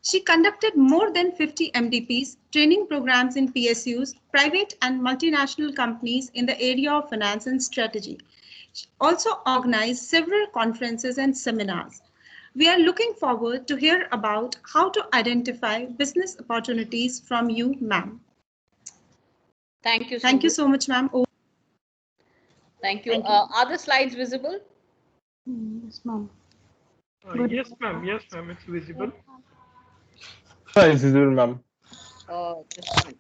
She conducted more than 50 MDPs, training programs in PSUs, private and multinational companies in the area of finance and strategy. She also organized several conferences and seminars. We are looking forward to hear about how to identify business opportunities from you, ma'am. Thank you, Thank you Sindhu. so much, ma'am. Thank you. Are the slides visible? Yes, ma'am. Yes, ma'am. Yes, ma'am. It's visible. It's visible, ma'am. Just a minute.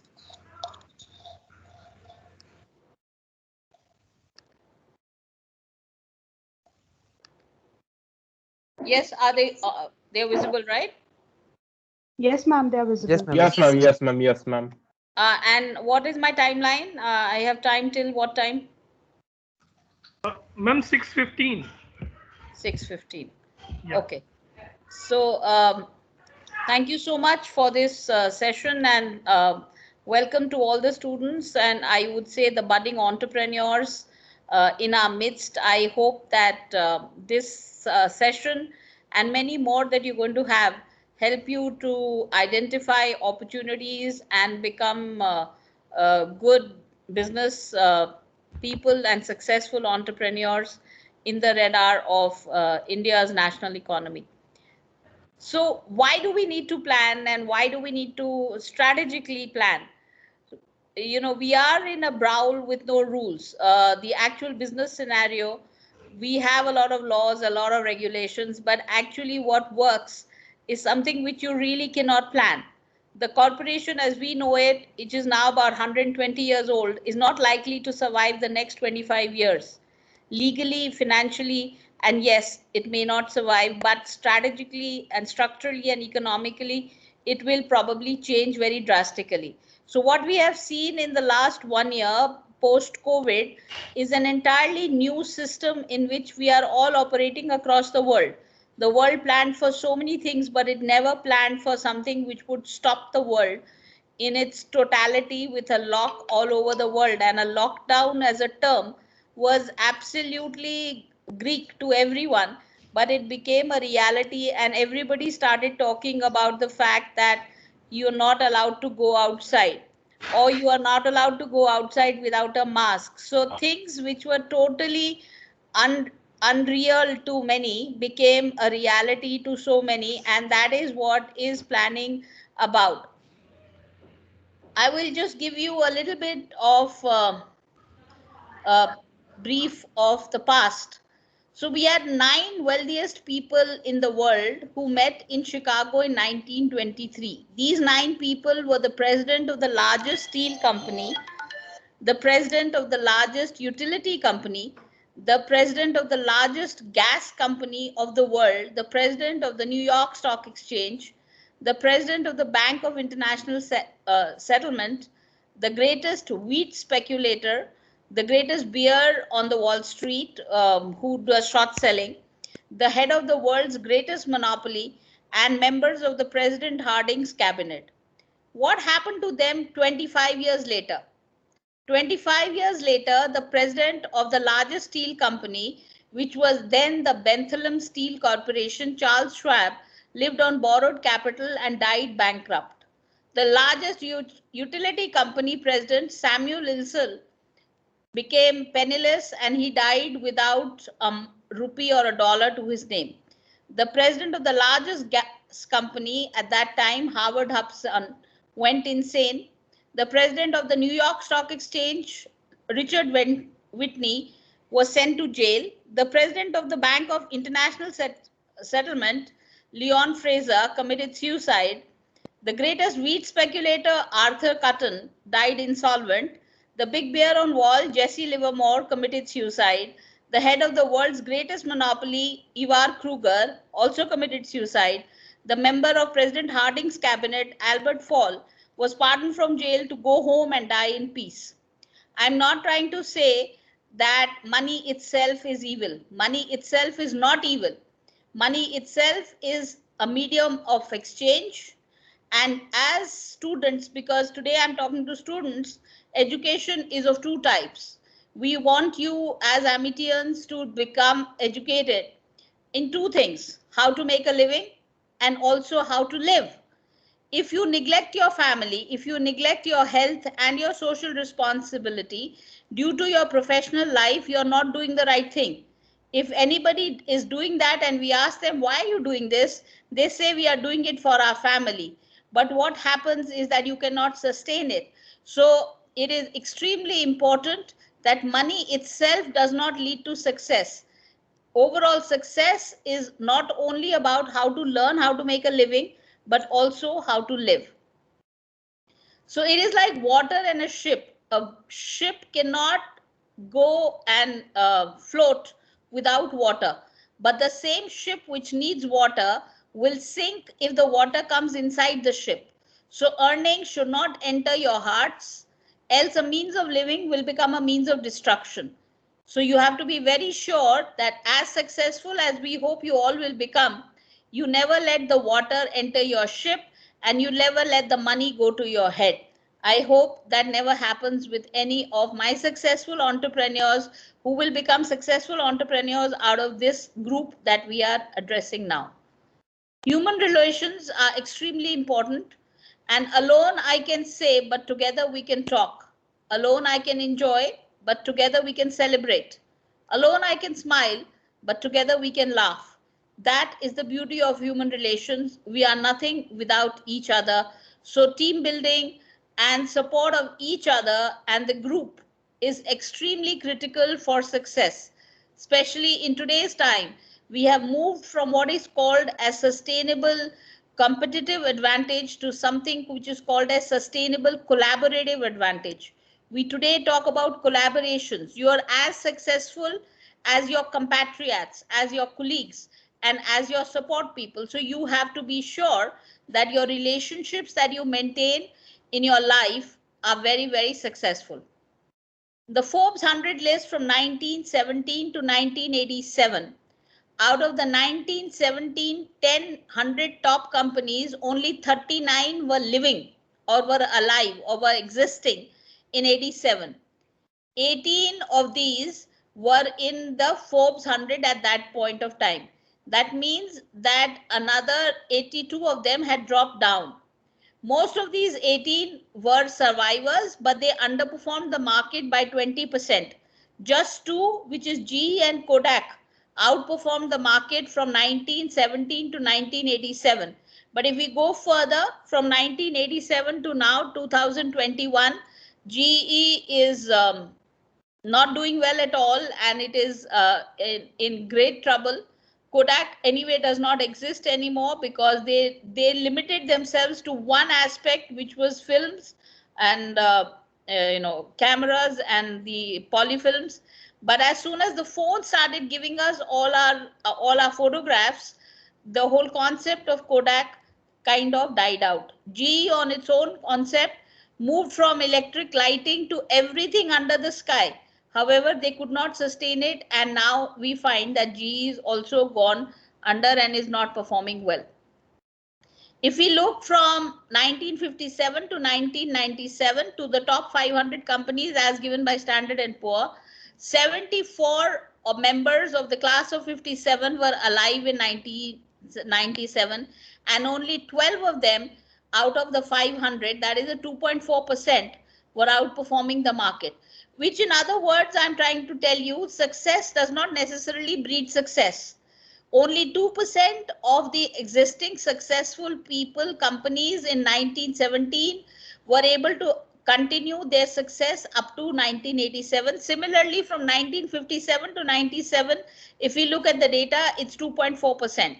Yes, are they? They're visible, right? Yes, ma'am, they are visible. Yes, ma'am. Yes, ma'am. Yes, ma'am. Yes, ma'am. And what is my timeline? I have time till what time? Ma'am, 6:15. 6:15. Yeah. Okay. So thank you so much for this session, and welcome to all the students, and I would say the budding entrepreneurs in our midst. I hope that this session and many more that you're going to have help you to identify opportunities and become good business people and successful entrepreneurs in the radar of India's national economy. So why do we need to plan, and why do we need to strategically plan? You know, we are in a brawl with no rules. The actual business scenario, we have a lot of laws, a lot of regulations, but actually what works is something which you really cannot plan. The corporation as we know it, which is now about 120 years old, is not likely to survive the next 25 years legally, financially, and yes, it may not survive, but strategically and structurally and economically, it will probably change very drastically. So what we have seen in the last 1 year post-COVID is an entirely new system in which we are all operating across the world. The world planned for so many things, but it never planned for something which would stop the world in its totality with a lock all over the world. And a lockdown as a term was absolutely Greek to everyone, but it became a reality, and everybody started talking about the fact that you're not allowed to go outside, or you are not allowed to go outside without a mask. So things which were totally unreal to many became a reality to so many, and that is what is planning about. I will just give you a little bit of a brief of the past. So we had 9 wealthiest people in the world who met in Chicago in 1923. These 9 people were the president of the largest steel company, the president of the largest utility company, the president of the largest gas company of the world, the president of the New York Stock Exchange, the president of the Bank of International Settlement, the greatest wheat speculator, the greatest bear on the Wall Street, who does short selling, the head of the world's greatest monopoly, and members of the President Harding's cabinet. What happened to them 25 years later? 25 years later, the president of the largest steel company, which was then the Benthleem Steel Corporation, Charles Schwab, lived on borrowed capital and died bankrupt. The largest utility company president, Samuel Insull, became penniless, and he died without a rupee or a dollar to his name. The president of the largest gas company at that time, Howard Hudson, went insane. The president of the New York Stock Exchange, Richard Whitney, was sent to jail. The president of the Bank of International Settlement, Leon Fraser, committed suicide. The greatest wheat speculator, Arthur Cutten, died insolvent. The big bear on wall, Jesse Livermore, committed suicide. The head of the world's greatest monopoly, Ivar Kruger, also committed suicide. The member of President Harding's cabinet, Albert Fall, was pardoned from jail to go home and die in peace. I'm not trying to say that money itself is evil. Money itself is not evil. Money itself is a medium of exchange. And as students, because today I'm talking to students, education is of two types. We want you as Amitians to become educated in two things: how to make a living and also how to live. if you neglect your family, if you neglect your health and your social responsibility due to your professional life, you're not doing the right thing. If anybody is doing that and we ask them, why are you doing this? They say we are doing it for our family. But what happens is that you cannot sustain it. So it is extremely important that money itself does not lead to success. Overall success is not only about how to learn how to make a living, but also how to live. So it is like water and a ship. A ship cannot go and float without water, but the same ship which needs water will sink if the water comes inside the ship. So earning should not enter your hearts, else a means of living will become a means of destruction. So you have to be very sure that as successful as we hope you all will become, you never let the water enter your ship and you never let the money go to your head. I hope that never happens with any of my successful entrepreneurs who will become successful entrepreneurs out of this group that we are addressing now. Human relations are extremely important, and alone I can say, but together we can talk. Alone I can enjoy, but together we can celebrate. Alone I can smile, but together we can laugh. That is the beauty of human relations. We are nothing without each other. So team building and support of each other and the group is extremely critical for success, especially in today's time. We have moved from what is called as sustainable competitive advantage to something which is called as sustainable collaborative advantage. We today talk about collaborations. You are as successful as your compatriots, as your colleagues, and as your support people. So you have to be sure that your relationships that you maintain in your life are very, very successful. The Forbes 100 list from 1917 to 1987. Out of the 1917 100 top companies, only 39 were living or were alive or were existing in 87. 18 of these were in the Forbes 100 at that point of time. That means that another 82 of them had dropped down. Most of these 18 were survivors, but they underperformed the market by 20%. Just two, which is GE and Kodak, outperformed the market from 1917 to 1987. But if we go further, from 1987 to now, 2021, GE is not doing well at all, and it is in great trouble. Kodak anyway does not exist anymore because they limited themselves to one aspect, which was films and cameras and the polyfilms. But as soon as the phone started giving us all our photographs, the whole concept of Kodak kind of died out. GE on its own concept moved from electric lighting to everything under the sky. However, they could not sustain it, and now we find that GE is also gone under and is not performing well. If we look from 1957 to 1997 to the top 500 companies as given by Standard & Poor, 74 members of the class of 57 were alive in 1997, and only 12 of them out of the 500, that is a 2.4%, were outperforming the market. Which in other words, I'm trying to tell you, success does not necessarily breed success. Only 2% of the existing successful people, companies in 1917 were able to continue their success up to 1987. Similarly, from 1957 to 97, if we look at the data, it's 2.4%.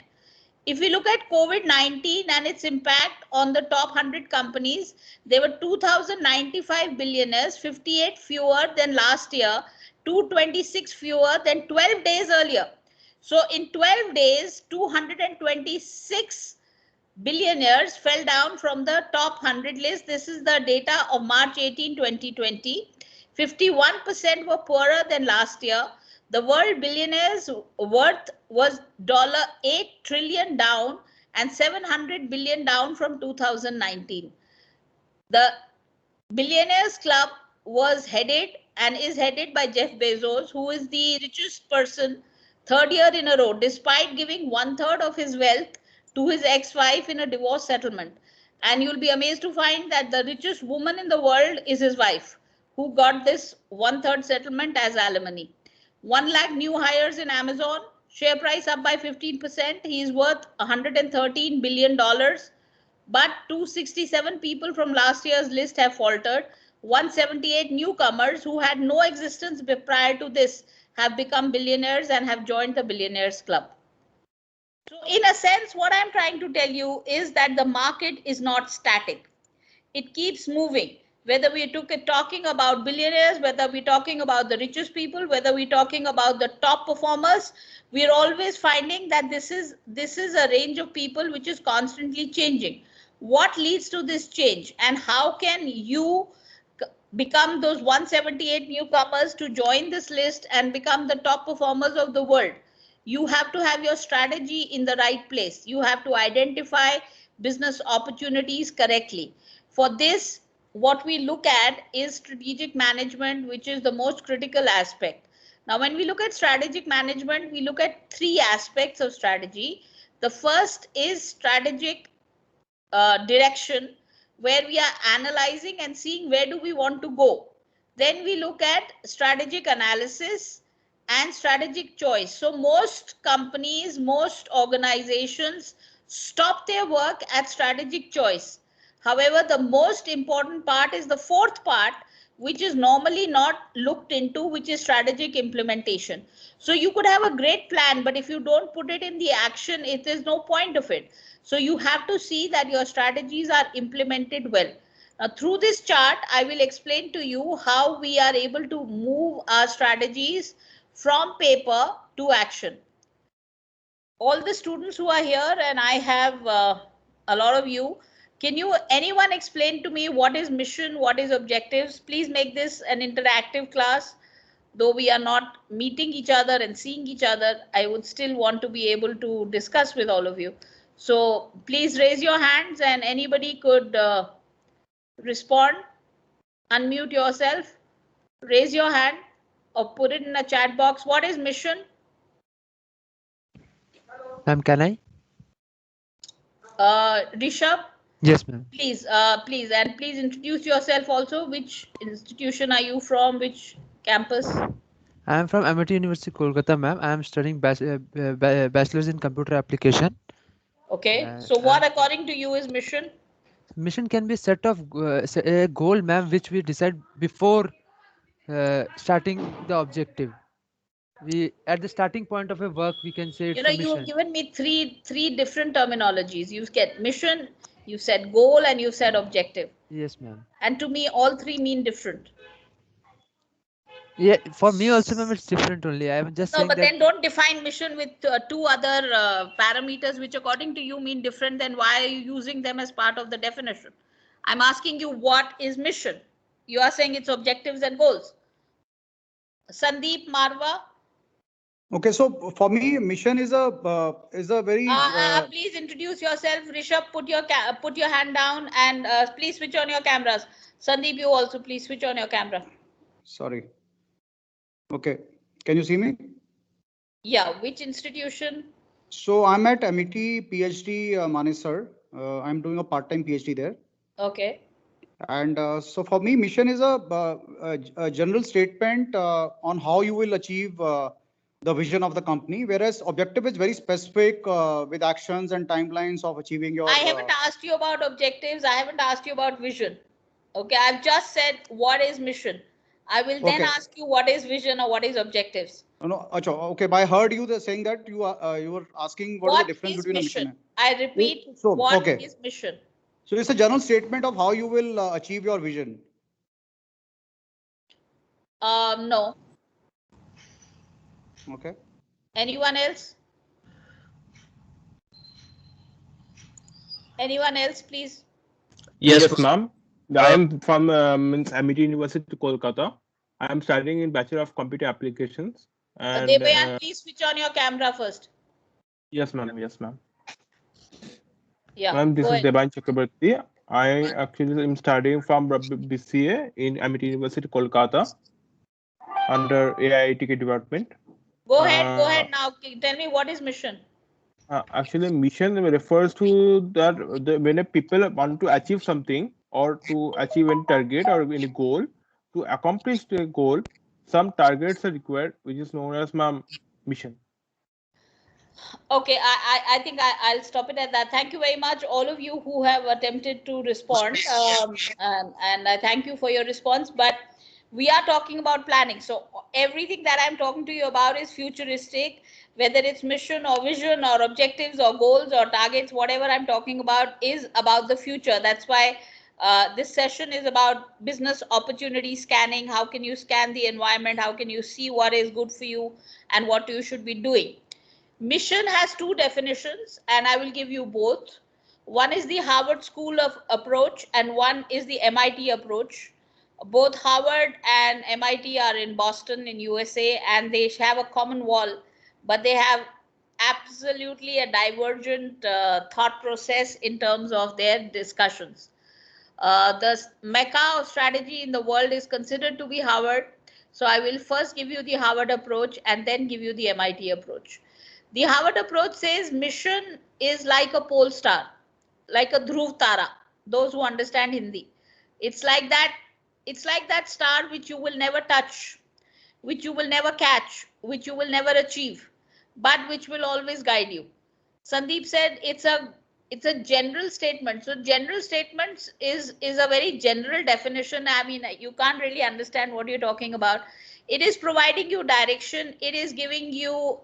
If we look at COVID-19 and its impact on the top 100 companies, there were 2,095 billionaires, 58 fewer than last year, 226 fewer than 12 days earlier. So in 12 days, 226 billionaires fell down from the top 100 list. This is the data of March 18, 2020. 51% were poorer than last year. The world billionaires' worth was $8 trillion down and 700 billion down from 2019. The Billionaires Club was headed and is headed by Jeff Bezos, who is the richest person third year in a row, despite giving 1/3 of his wealth to his ex-wife in a divorce settlement. And you'll be amazed to find that the richest woman in the world is his wife, who got this 1/3 settlement as alimony. 1 lakh new hires in Amazon, share price up by 15%. He is worth $113 billion. But 267 people from last year's list have faltered. 178 newcomers who had no existence prior to this have become billionaires and have joined the Billionaires Club. So in a sense, what I'm trying to tell you is that the market is not static. It keeps moving. Whether we're talking about billionaires, whether we're talking about the richest people, whether we're talking about the top performers, we're always finding that this is a range of people which is constantly changing. What leads to this change, and how can you become those 178 newcomers to join this list and become the top performers of the world? You have to have your strategy in the right place. You have to identify business opportunities correctly. For this, what we look at is strategic management, which is the most critical aspect. Now, when we look at strategic management, we look at 3 aspects of strategy. The first is strategic direction, where we are analyzing and seeing where do we want to go. Then we look at strategic analysis and strategic choice. So most companies, most organizations stop their work at strategic choice. However, the most important part is the 4th part, which is normally not looked into, which is strategic implementation. So you could have a great plan, but if you don't put it in the action, it is no point of it. So you have to see that your strategies are implemented well. Now, through this chart, I will explain to you how we are able to move our strategies from paper to action. All the students who are here, and I have a lot of you, can anyone explain to me what is mission, what is objectives? Please make this an interactive class. Though we are not meeting each other and seeing each other, I would still want to be able to discuss with all of you. So please raise your hands, and anybody could respond. Unmute yourself, raise your hand, or put it in a chat box. What is mission? Ma'am, can I? Rishabh? Yes, ma'am. Please, and please introduce yourself also. Which institution are you from? Which campus? I am from Amity University, Kolkata, ma'am. I am studying bachelor's in computer application. Okay. So what, according to you, is mission? Mission can be a set of a goal, ma'am, which we decide before starting the objective. We at the starting point of a work, we can say it's a mission. You've given me three different terminologies. You get mission, you said goal, and you said objective. Yes, ma'am. And to me, all 3 mean different. Yeah, for me also, ma'am, it's different only. I am just saying but that. Then don't define mission with 2 other parameters, which according to you mean different. Then why are you using them as part of the definition? I'm asking you, what is mission? You are saying it's objectives and goals. Sandeep Marwa. Okay, so for me, mission is a very. Please introduce yourself. Rishabh, put your hand down, and please switch on your cameras. Sandeep, you also please switch on your camera. Sorry. Okay, can you see me? Yeah, which institution? So I'm at Amity PhD, Manesar. I'm doing a part-time PhD there. Okay. And so for me, mission is a general statement on how you will achieve the vision of the company, whereas objective is very specific with actions and timelines of achieving your. I haven't asked you about objectives. I haven't asked you about vision. Okay, I've just said what is mission. I will then ask you what is vision or what is objectives. No, okay. But I heard you saying that you were asking what is the difference between mission? a mission. I repeat, what is mission? So it's a general statement of how you will achieve your vision. No. Okay. Anyone else? Anyone else, please? Yes, ma'am. I am from Amity University, Kolkata. I am studying in Bachelor of Computer Applications. And, Debayan, please switch on your camera first. Yes, ma'am. Yes, ma'am. Yeah. Ma'am, this is Debayan Chakrabarti. I actually am studying from BCA in Amity University, Kolkata, under AIITK department. Go ahead now. Tell me what is mission. Actually, mission refers to that when a people want to achieve something or to achieve any target or any goal, to accomplish the goal, some targets are required, which is known as mission. Okay, I think I'll stop it at that. Thank you very much, all of you who have attempted to respond. And I thank you for your response. But we are talking about planning. So everything that I'm talking to you about is futuristic, whether it's mission or vision or objectives or goals or targets, whatever I'm talking about is about the future. That's why this session is about business opportunity scanning. How can you scan the environment? How can you see what is good for you and what you should be doing? Mission has two definitions, and I will give you both. One is the Harvard School of Approach, and one is the MIT approach. Both Harvard and MIT are in Boston in USA, and they have a common wall, but they have absolutely a divergent thought process in terms of their discussions. The mecca of strategy in the world is considered to be Harvard. So I will first give you the Harvard approach and then give you the MIT approach. The Harvard approach says mission is like a pole star, like a Dhruv Tara. Those who understand Hindi, it's like that. It's like that star which you will never touch, which you will never catch, which you will never achieve, but which will always guide you. Sandeep said it's a general statement. So general statements is a very general definition. I mean, you can't really understand what you're talking about. It is providing you direction. It is giving you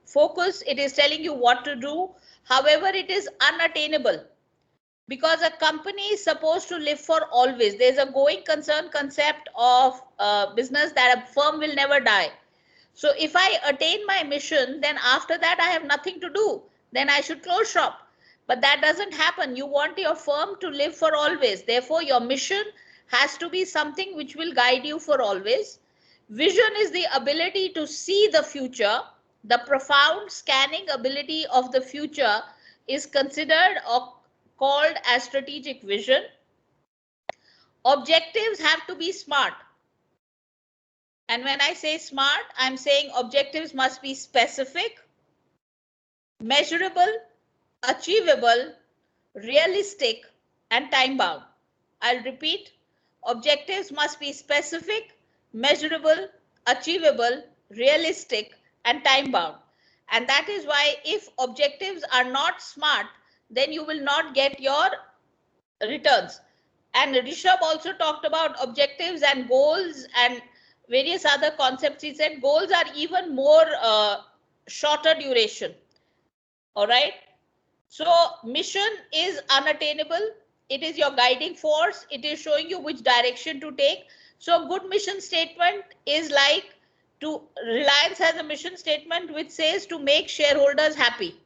focus. It is telling you what to do. However, it is unattainable because a company is supposed to live for always. There's a going concern concept of business that a firm will never die. So if I attain my mission, then after that I have nothing to do. Then I should close shop. But that doesn't happen. You want your firm to live for always. Therefore, your mission has to be something which will guide you for always. Vision is the ability to see the future. The profound scanning ability of the future is considered or called as strategic vision. Objectives have to be smart. And when I say smart, I'm saying objectives must be specific, measurable, achievable, realistic, and time bound. I'll repeat, objectives must be specific, measurable, achievable, realistic, and time bound. And that is why if objectives are not smart, then you will not get your returns. And Rishabh also talked about objectives and goals and various other concepts. He said goals are even more shorter duration. All right. So mission is unattainable. It is your guiding force. It is showing you which direction to take. So good mission statement is like Reliance has a mission statement which says to make shareholders happy.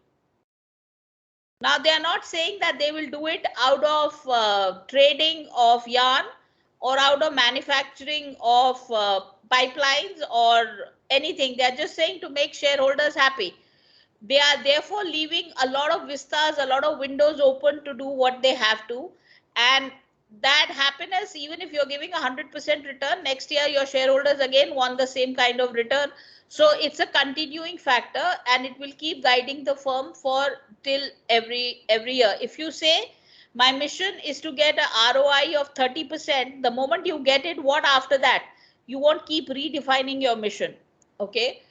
Now they are not saying that they will do it out of trading of yarn or out of manufacturing of pipelines or anything. They are just saying to make shareholders happy. They are therefore leaving a lot of vistas, a lot of windows open to do what they have to. And that happiness, even if you're giving 100% return, next year your shareholders again want the same kind of return. So it's a continuing factor and it will keep guiding the firm for till every year. If you say my mission is to get a ROI of 30%, the moment you get it, what after that? You won't keep redefining your mission. Okay.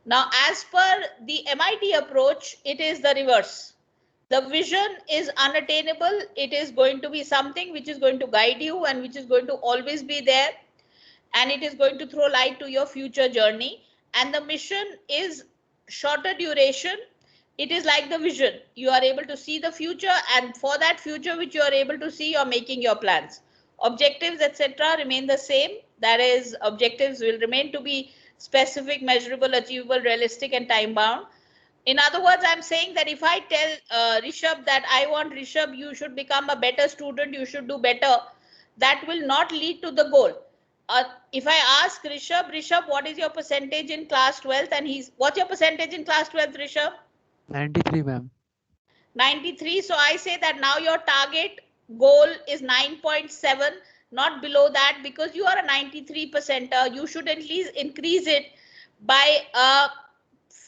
Now, as per the MIT approach, it is the reverse. The vision is unattainable. It is going to be something which is going to guide you and which is going to always be there. And it is going to throw light to your future journey. And the mission is shorter duration. It is like the vision. You are able to see the future, and for that future which you are able to see, you are making your plans. Objectives, etc. remain the same. That is, objectives will remain to be specific, measurable, achievable, realistic, and time bound. In other words, I'm saying that if I tell Rishabh that I want Rishabh, you should become a better student, you should do better, that will not lead to the goal. If I ask Rishabh, what is your percentage in class 12th? And what's your percentage in class 12th, Rishabh? 93, ma'am. 93. So I say that now your target goal is 9.7, not below that, because you are a 93%. You should at least increase it by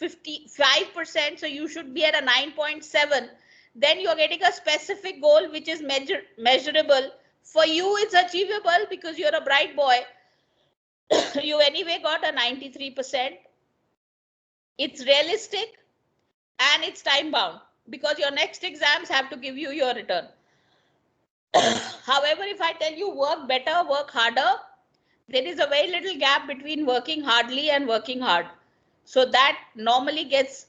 55%, so you should be at a 9.7. Then you're getting a specific goal which is measurable. For you, it's achievable because you're a bright boy. You anyway got a 93%. It's realistic and it's time bound because your next exams have to give you your return. However, if I tell you work better, work harder, there is a very little gap between working hardly and working hard. So that normally gets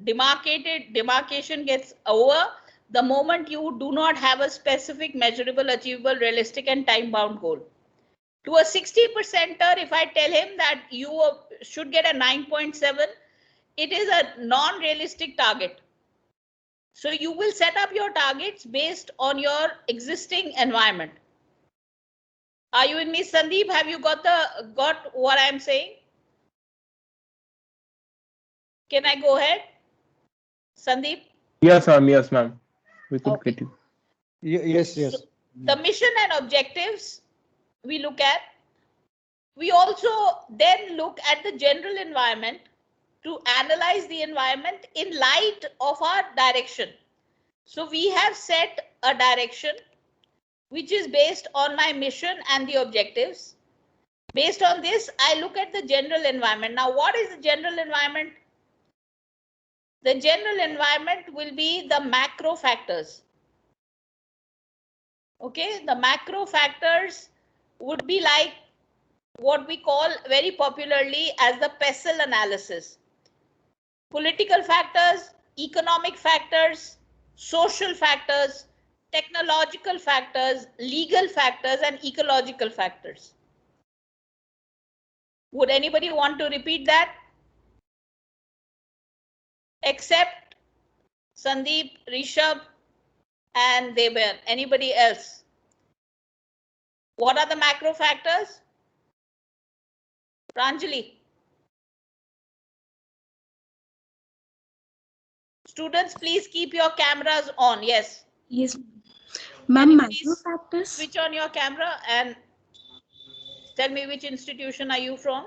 demarcation gets over the moment you do not have a specific, measurable, achievable, realistic, and time-bound goal. To a 60%er, if I tell him that you should get a 9.7, it is a non-realistic target. So you will set up your targets based on your existing environment. Are you with me, Sandeep? Have you got what I'm saying? Can I go ahead? Sandeep? Yes, ma'am. Yes, ma'am. We could Okay. get you. Yes, yes. So the mission and objectives we look at. We also then look at the general environment to analyze the environment in light of our direction. So we have set a direction which is based on my mission and the objectives. Based on this, I look at the general environment. Now, what is the general environment? The general environment will be the macro factors. Okay, the macro factors would be like what we call very popularly as the PESTLE analysis. Political factors, economic factors, social factors, technological factors, legal factors, and ecological factors. Would anybody want to repeat that? Except Sandeep, Rishabh, and Deban. Anybody else? What are the macro factors? Pranjali. Students, please keep your cameras on. Yes. Yes, Can ma'am. you Macro please factors. switch on your camera and tell me which institution are you from?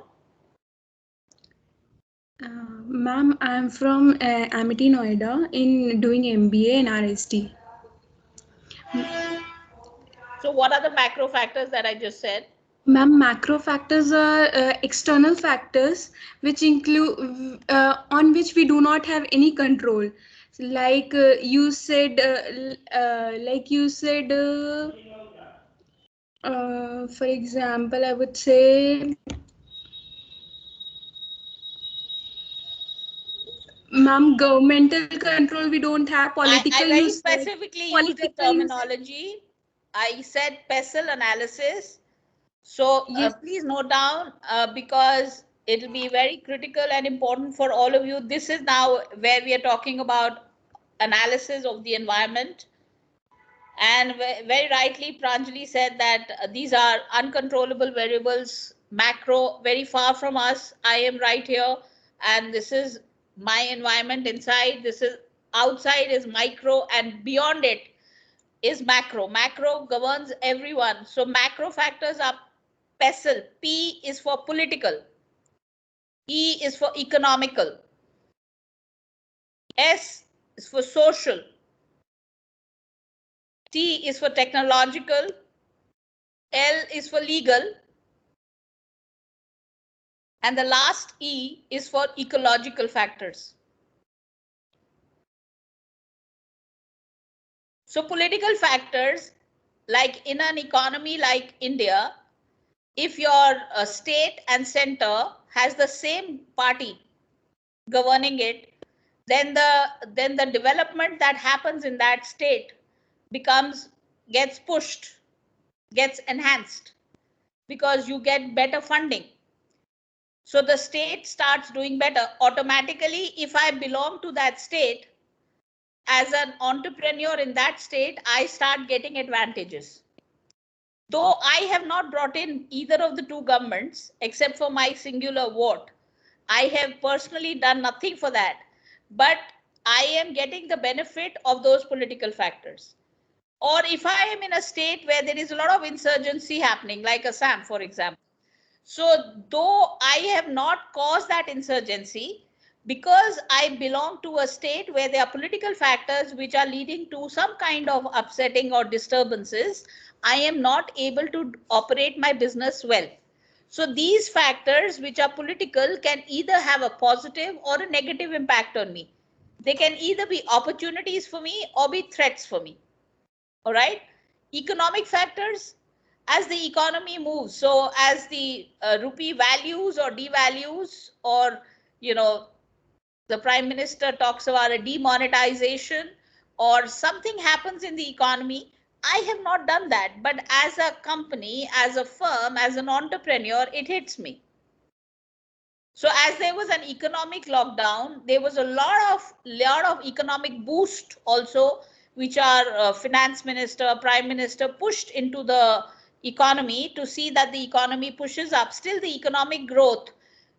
Ma'am, I'm from Amity, Noida, in doing MBA in RST. So what are the macro factors that I just said? Ma'am, macro factors are external factors which include on which we do not have any control. Like you said, for example, I would say, ma'am, governmental control we don't have. Political I very you said. specifically used the Political you said. terminology. I said PESTLE analysis. So Yes. please note down because it will be very critical and important for all of you. This is now where we are talking about analysis of the environment. And very rightly, Pranjali said that these are uncontrollable variables, macro, very far from us. I am right here, and this is my environment inside. This is outside is micro, and beyond it is macro. Macro governs everyone. So macro factors are PESTLE. P is for political. E is for economical. S is for social. T is for technological. L is for legal. And the last E is for ecological factors. So political factors, like in an economy like India, if your state and center has the same party governing it, then the development that happens in that state gets pushed, gets enhanced because you get better funding. So the state starts doing better automatically. If I belong to that state, as an entrepreneur in that state, I start getting advantages. Though I have not brought in either of the two governments, except for my singular vote, I have personally done nothing for that. But I am getting the benefit of those political factors. Or if I am in a state where there is a lot of insurgency happening, like Assam, for example. So though I have not caused that insurgency, because I belong to a state where there are political factors which are leading to some kind of upsetting or disturbances, I am not able to operate my business well. So these factors which are political can either have a positive or a negative impact on me. They can either be opportunities for me or be threats for me. All right. Economic factors, as the economy moves, so as the rupee values or devalues, or, you know, the prime minister talks about a demonetization or something happens in the economy. I have not done that, but as a company, as a firm, as an entrepreneur, it hits me. So as there was an economic lockdown, there was a lot of economic boost also, which our finance minister, prime minister pushed into the economy to see that the economy pushes up. Still, the economic growth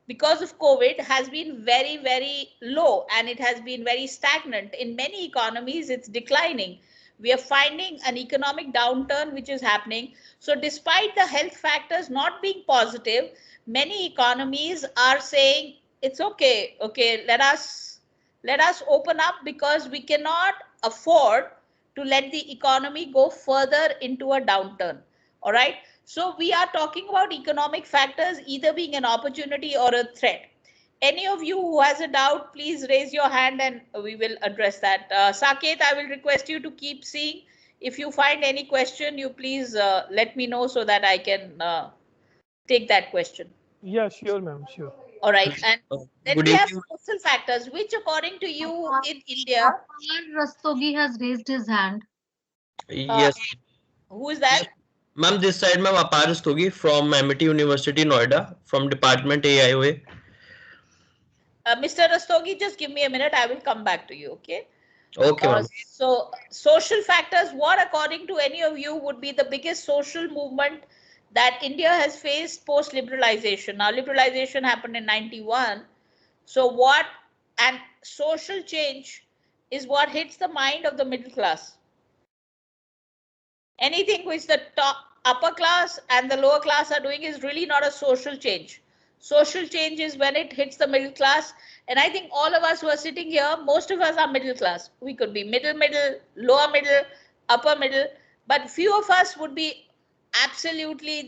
because of COVID has been very, very low, and it has been very stagnant. In many economies, it's declining. We are finding an economic downturn which is happening. So despite the health factors not being positive, many economies are saying it's okay, let us open up, because we cannot afford to let the economy go further into a downturn. All right, so we are talking about economic factors either being an opportunity or a threat. Any of you who has a doubt, please raise your hand and we will address that. Saket, I will request you to keep seeing. If you find any question, you please let me know so that I can take that question. Yeah, sure, ma'am, sure. All right, and then Good we have evening. social factors, which according to you in India, Rastogi has raised his hand. Yes, who is that? ma'am. This side, ma'am, Apar Rastogi from Amity University, Noida, from Department AIOA. Mr. Rastogi, just give me a minute. I will come back to you. Okay. Okay, ma'am. So social factors, what according to any of you would be the biggest social movement that India has faced post liberalization? Now, liberalization happened in 91. So what, and social change is what hits the mind of the middle class. Anything which the top, upper class and the lower class are doing is really not a social change. Social change is when it hits the middle class. And I think all of us who are sitting here, most of us are middle class. We could be middle, lower middle, upper middle, but few of us would be absolutely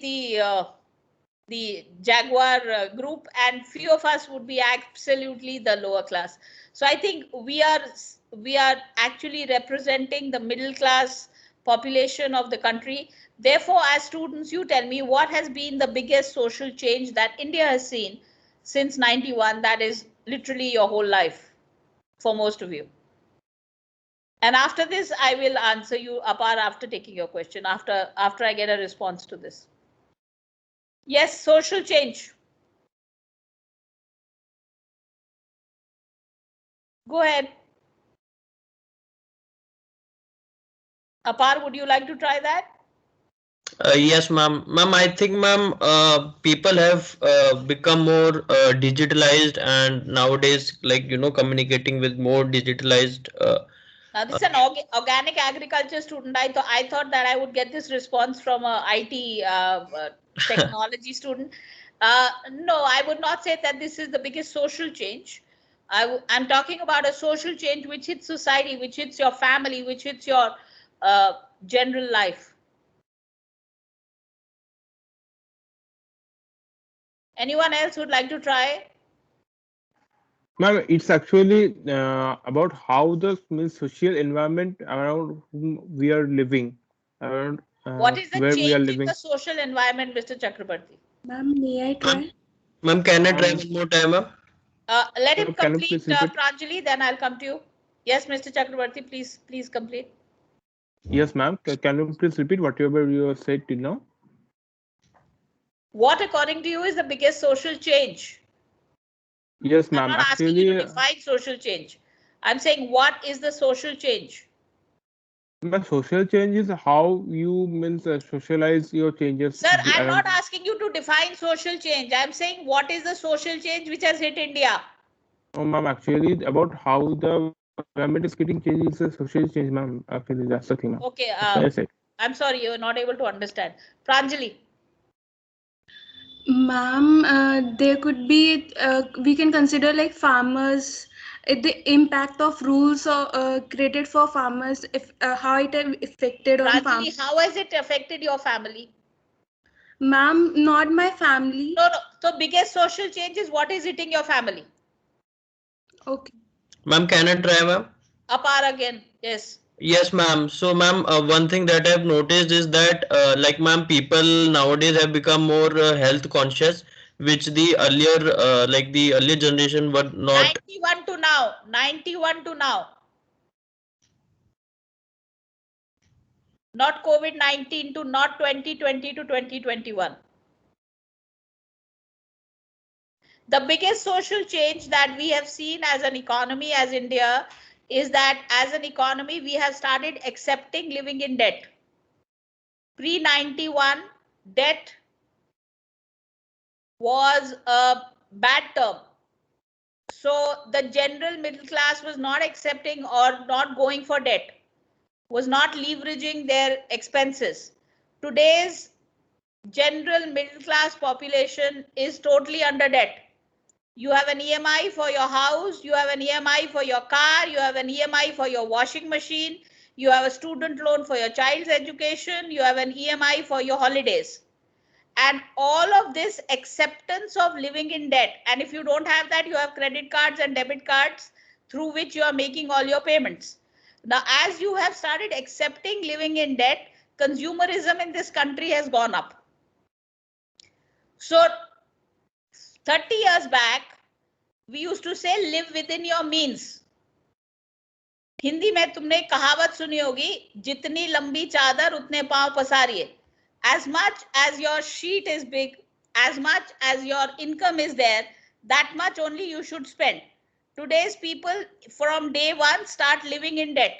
the Jaguar group, and few of us would be absolutely the lower class. So I think we are actually representing the middle class population of the country. Therefore, as students, you tell me what has been the biggest social change that India has seen since 91, that is literally your whole life for most of you. And after this, I will answer you, Apar, after taking your question, after I get a response to this. Yes, social change. Go ahead. Apar, would you like to try that? Yes, ma'am. Ma'am, I think, ma'am, people have become more digitalized, and nowadays, like, communicating with more digitalized. Now, this is an organic agriculture student. I thought that I would get this response from a IT technology student. No, I would not say that this is the biggest social change. I'm talking about a social change which hits society, which hits your family, which hits your general life. Anyone else would like to try? Ma'am, it's actually about how the social environment around whom we are living, around What is the where we are change in living. the social environment, Mr. Chakrabarti? Ma'am, may I try? Ma'am, can I try one more time, ma'am? Let him Can you complete, please repeat? Pranjali, then I'll come to you. Yes, Mr. Chakrabarti, please complete. Yes, ma'am. Can you please repeat whatever you have said till now? What, according to you, is the biggest social change? Yes, I'm ma'am. not asking you Actually, to define social change. I'm saying, what is the social change? ma'am, social change is how you means socialize your changes Sir, I'm around. not asking you to define social change. I'm saying, what is the social change which has hit India? Oh, ma'am, actually, about how the environment is getting changed is a social change, ma'am. Actually, that's the thing, ma'am. Okay, That's what I said. I'm sorry, you're not able to understand. Pranjali. Ma'am, there could be, we can consider like farmers, the impact of rules created for farmers, if how it have affected on Pranjali, farmers. how has it affected your family? Ma'am, not my family. No. So biggest social change is what is hitting your family? Okay. Ma'am, can I try, ma'am? Apar again, yes. Yes, ma'am. So, ma'am, one thing that I've noticed is that, like, ma'am, people nowadays have become more health conscious, which the earlier generation were not. 91 to now. 91 to now. Not COVID-19 to not 2020 to 2021. The biggest social change that we have seen as an economy, as India, is that as an economy, we have started accepting living in debt. Pre-91, debt was a bad term. So the general middle class was not accepting or not going for debt, was not leveraging their expenses. Today's general middle class population is totally under debt. You have an EMI for your house, you have an EMI for your car, you have an EMI for your washing machine, you have a student loan for your child's education, you have an EMI for your holidays. And all of this acceptance of living in debt. And if you don't have that, you have credit cards and debit cards through which you are making all your payments. Now, as you have started accepting living in debt, consumerism in this country has gone up. So 30 years back, we used to say live within your means. Hindi में तुमने कहावत सुनी होगी, जितनी लंबी चादर उतने पांव पसारिए. As much as your sheet is big, as much as your income is there, that much only you should spend. Today's people from day one start living in debt.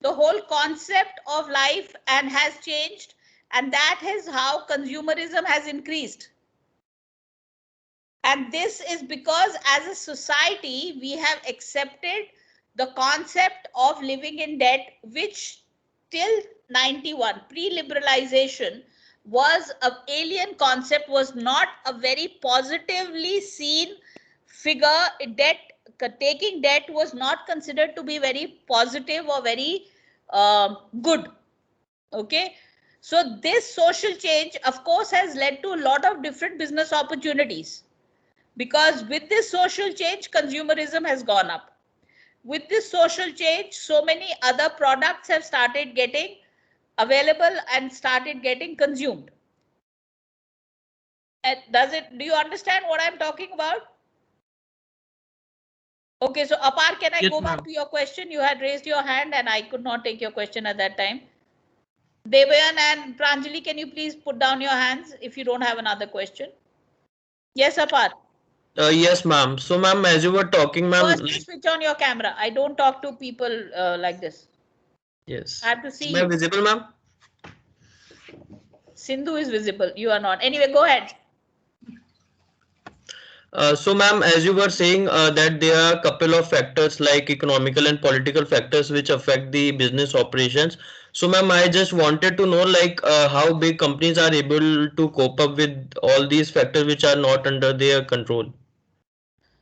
The whole concept of life and has changed, and that is how consumerism has increased. And this is because as a society, we have accepted the concept of living in debt, which till 91, pre-liberalization, was an alien concept, was not a very positively seen figure. Taking debt was not considered to be very positive or very good. Okay. So this social change, of course, has led to a lot of different business opportunities. Because with this social change, consumerism has gone up. With this social change, so many other products have started getting available and started getting consumed. Do you understand what I'm talking about? Okay, so Apar, can I Yes, go back ma'am. to your question? You had raised your hand and I could not take your question at that time. Devayan and Pranjali, can you please put down your hands if you don't have another question? Yes, Apar. Yes, ma'am. So, ma'am, as you were talking, ma'am. First, switch on your camera. I don't talk to people like this. Yes. I have to see Am I you. visible, ma'am? Sindhu is visible. You are not. Anyway, go ahead. So, ma'am, as you were saying that there are a couple of factors like economical and political factors which affect the business operations. So, ma'am, I just wanted to know like how big companies are able to cope up with all these factors which are not under their control.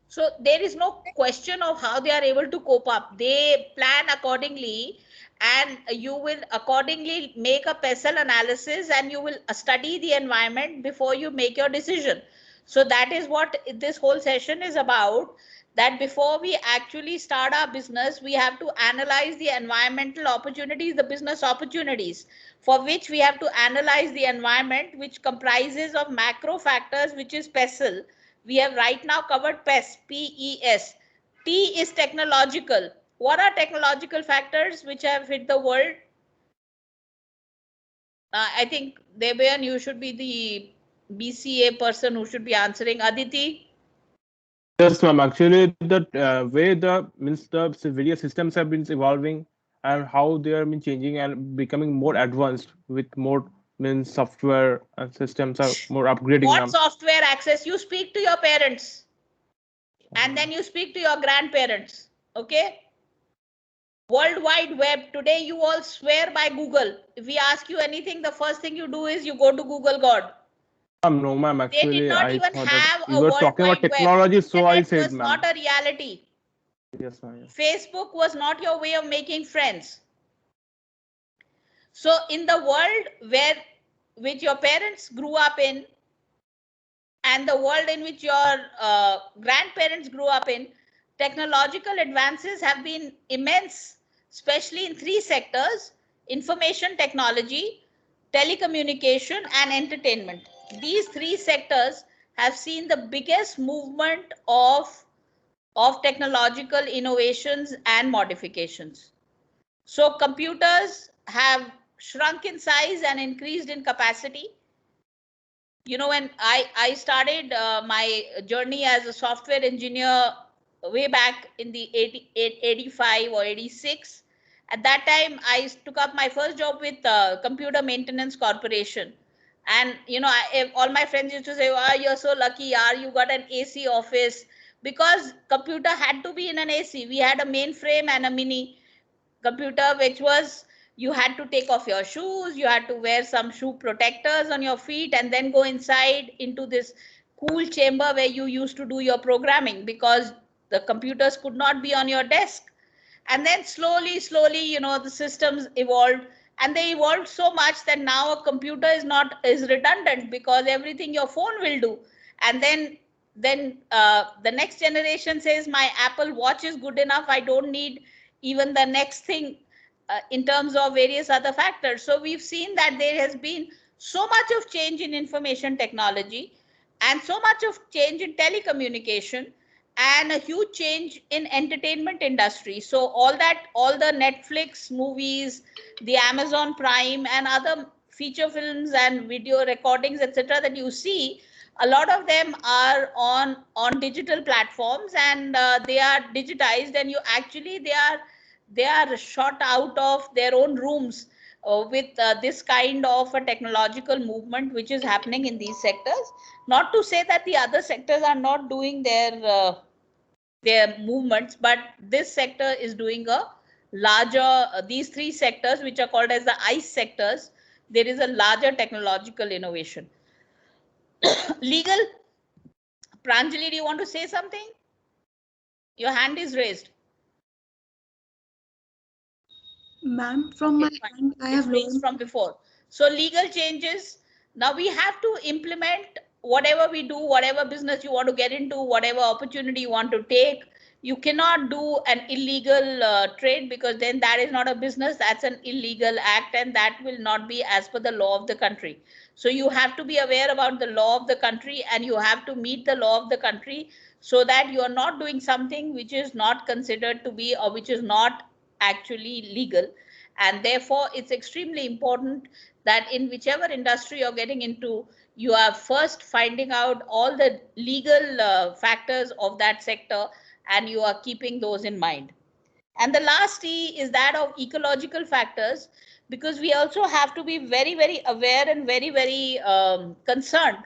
So there is no question of how they are able to cope up. They plan accordingly, and you will accordingly make a PESEL analysis, and you will study the environment before you make your decision. So that is what this whole session is about, that before we actually start our business, we have to analyze the environmental opportunities, the business opportunities, for which we have to analyze the environment, which comprises of macro factors, which is PESEL. We have right now covered PES, P-E-S. T is technological. What are technological factors which have hit the world? I think, Debayan, you should be the BCA person who should be answering. Aditi? Yes, ma'am. Actually, the way the various systems have been evolving and how they are been changing and becoming more advanced with more software and systems are more upgrading, What ma'am. software access? You speak to your parents and then you speak to your grandparents. Okay? World Wide Web. Today you all swear by Google. If we ask you anything, the first thing you do is you go to Google God. No, ma'am. They did Actually, not I even thought have that a you were World talking about Wide Web. technology, so I Internet said, was ma'am. not a reality. Yes, ma'am. Yes. Facebook was not your way of making friends. So in the world which your parents grew up in, and the world in which your grandparents grew up in, technological advances have been immense, especially in three sectors: information technology, telecommunication, and entertainment. These three sectors have seen the biggest movement of technological innovations and modifications. So computers have shrunk in size and increased in capacity. You know, when I started my journey as a software engineer way back in the 85 or 86, at that time I took up my first job with Computer Maintenance Corporation. And you know, all my friends used to say, "Oh, you're so lucky, yaar, you got an AC office," because computer had to be in an AC. We had a mainframe and a mini computer, which was, you had to take off your shoes, you had to wear some shoe protectors on your feet, and then go inside into this cool chamber where you used to do your programming, because the computers could not be on your desk. And then slowly, you know, the systems evolved, and they evolved so much that now a computer is redundant, because everything your phone will do. And then the next generation says, my Apple Watch is good enough, I don't need even the next thing, in terms of various other factors. So we've seen that there has been so much of change in information technology, and so much of change in telecommunication, and a huge change in entertainment industry. So all the Netflix movies, the Amazon Prime, and other feature films and video recordings, etc., that you see, a lot of them are on digital platforms, and they are digitized, and you actually they are shot out of their own rooms with this kind of a technological movement which is happening in these sectors. Not to say that the other sectors are not doing their movements, but this sector is doing a larger, these three sectors, which are called as the ICE sectors, there is a larger technological innovation. Legal, Pranjali, do you want to say something? Your hand is raised. Ma'am, from my end, I have Raised learned. from before. So legal changes. Now we have to implement whatever we do, whatever business you want to get into, whatever opportunity you want to take. You cannot do an illegal trade, because then that is not a business, that's an illegal act, and that will not be as per the law of the country. So you have to be aware about the law of the country, and you have to meet the law of the country, so that you are not doing something which is not considered to be, or which is not actually legal. And therefore it's extremely important that in whichever industry you're getting into, you are first finding out all the legal factors of that sector, and you are keeping those in mind. And the last E is that of ecological factors, because we also have to be very aware and very concerned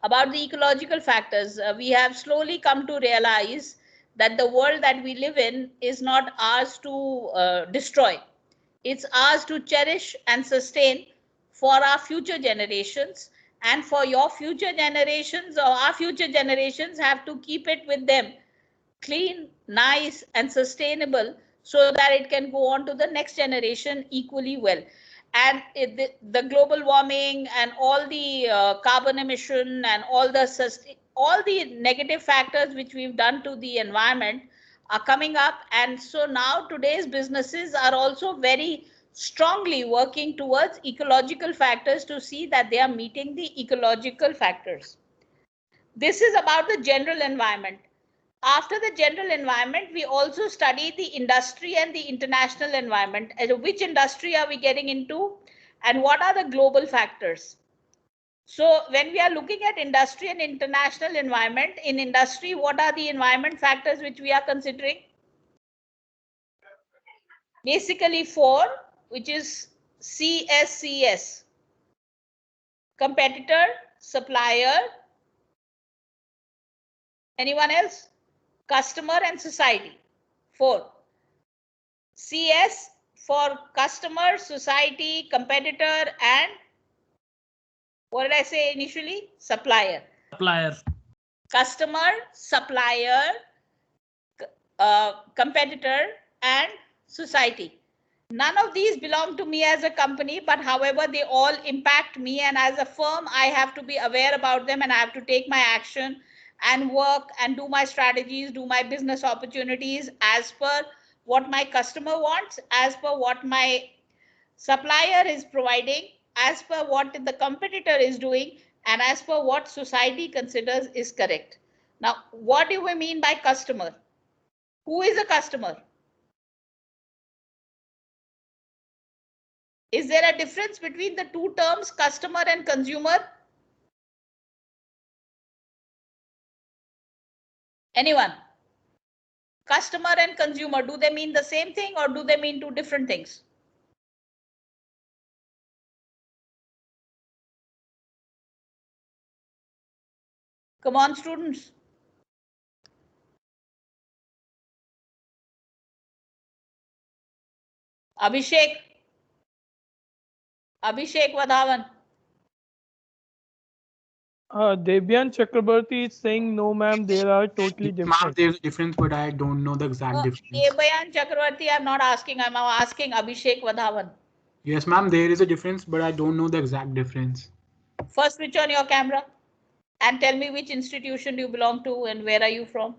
about the ecological factors. We have slowly come to realize that the world that we live in is not ours to destroy. It's ours to cherish and sustain for our future generations, and for your future generations, or our future generations have to keep it with them clean, nice, and sustainable, so that it can go on to the next generation equally well. And the global warming and all the carbon emission and all the negative factors which we've done to the environment are coming up. And so now today's businesses are also very strongly working towards ecological factors, to see that they are meeting the ecological factors. This is about the general environment. After the general environment, we also study the industry and the international environment. Which industry are we getting into, and what are the global factors? So when we are looking at industry and international environment, in industry, what are the environment factors which we are considering? Basically 4, which is CSCS: competitor, supplier, anyone else? Customer and society. 4. CS for customer, society, competitor, and What did I say initially? Supplier. Supplier. Customer, supplier, competitor, and society. None of these belong to me as a company, but however, they all impact me. And as a firm, I have to be aware about them and I have to take my action and work and do my strategies, do my business opportunities as per what my customer wants, as per what my supplier is providing, as per what the competitor is doing, and as per what society considers is correct. Now, what do we mean by customer? Who is a customer? Is there a difference between the two terms, customer and consumer? Anyone? Customer and consumer, do they mean the same thing or do they mean two different things? Come on, students. Abhishek Vadhavan. Devyan Chakrabarti is saying no, ma'am. There are totally Ma'am, different. there's a difference, but I don't know the exact difference. Devyan Chakrabarti, I'm not asking. I'm asking Abhishek Vadhavan. Yes, ma'am, there is a difference, but I don't know the exact difference. First, switch on your camera and tell me which institution you belong to and where are you from?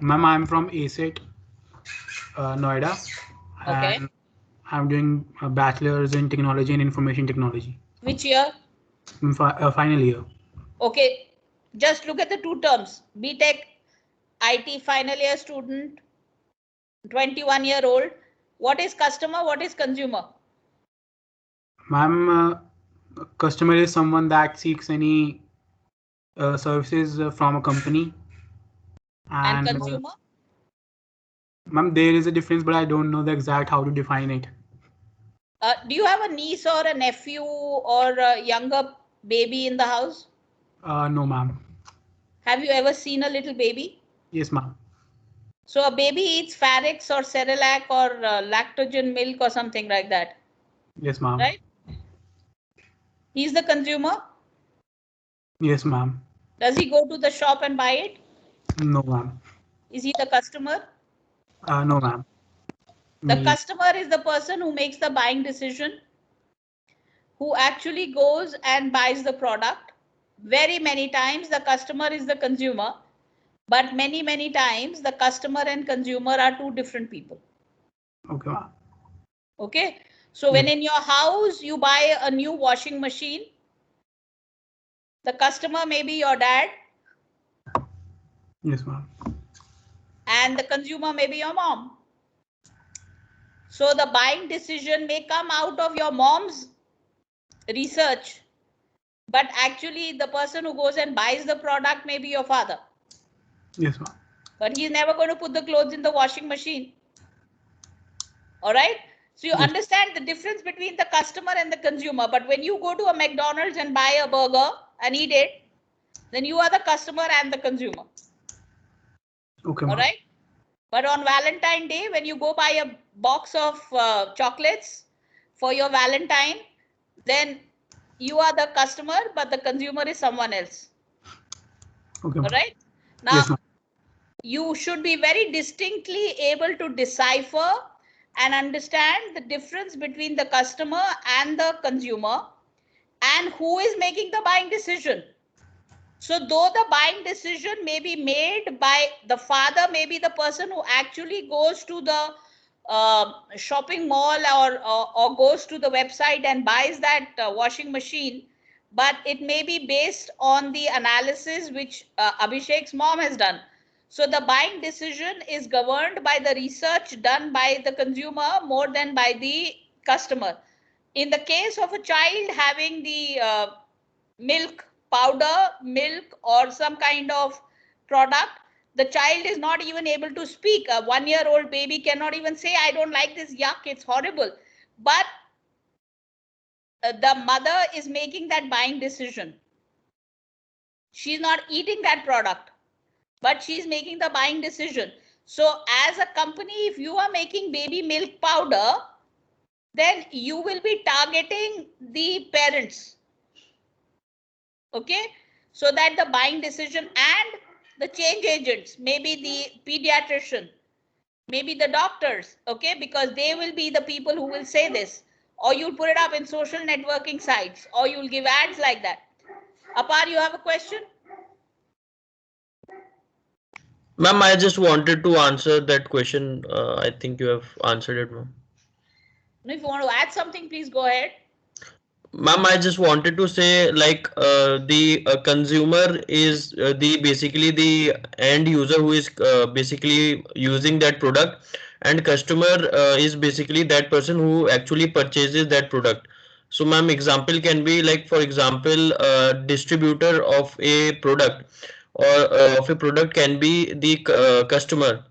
Ma'am, I'm from ACET, Noida. Okay. And I'm doing a bachelor's in technology and information technology. Which year? Final year. Okay, just look at the two terms. BTech IT final year student, 21-year-old. What is customer? What is consumer? Ma'am, customer is someone that seeks any services from a company. And consumer? Ma'am, there is a difference, but I don't know the exact how to define it. Do you have a niece or a nephew or a younger baby in the house? No, ma'am. Have you ever seen a little baby? Yes, ma'am. So a baby eats Farix or Cerelac or lactogen milk or something like that. Yes, ma'am. Right? He's the consumer? Yes, ma'am. Does he go to the shop and buy it? No, ma'am. Is he the customer? No, ma'am. The customer is the person who makes the buying decision, who actually goes and buys the product. Very many times the customer is the consumer, but many times the customer and consumer are two different people. Okay, ma'am. Okay. So when in your house you buy a new washing machine, the customer may be your dad. Yes, ma'am. And the consumer may be your mom. So the buying decision may come out of your mom's research, but actually the person who goes and buys the product may be your father. Yes, ma'am. But he's never going to put the clothes in the washing machine. All right. So you understand the difference between the customer and the consumer. But when you go to a McDonald's and buy a burger and eat it, then you are the customer and the consumer. Okay, all right. But on Valentine Day, when you go buy a box of chocolates for your Valentine, then you are the customer, but the consumer is someone else. Okay. All right. Now, you should be very distinctly able to decipher and understand the difference between the customer and the consumer and who is making the buying decision. So though the buying decision may be made by the father, maybe the person who actually goes to the shopping mall or goes to the website and buys that washing machine, but it may be based on the analysis which Abhishek's mom has done. So the buying decision is governed by the research done by the consumer more than by the customer. In the case of a child having the milk powder, milk or some kind of product, the child is not even able to speak. A 1-year-old baby cannot even say, I don't like this, yuck, it's horrible. But the mother is making that buying decision. She's not eating that product, but she's making the buying decision. So as a company, if you are making baby milk powder, then you will be targeting the parents. Okay, so that the buying decision and the change agents, maybe the pediatrician, maybe the doctors, okay, because they will be the people who will say this, or you'll put it up in social networking sites, or you'll give ads like that. Apar, you have a question? Ma'am, I just wanted to answer that question. I think you have answered it, ma'am. If you want to add something, please go ahead. Ma'am, I just wanted to say, like, the consumer is the basically the end user who is basically using that product, and customer is basically that person who actually purchases that product. So, ma'am, example can be like, for example, distributor of a product or of a product can be the customer,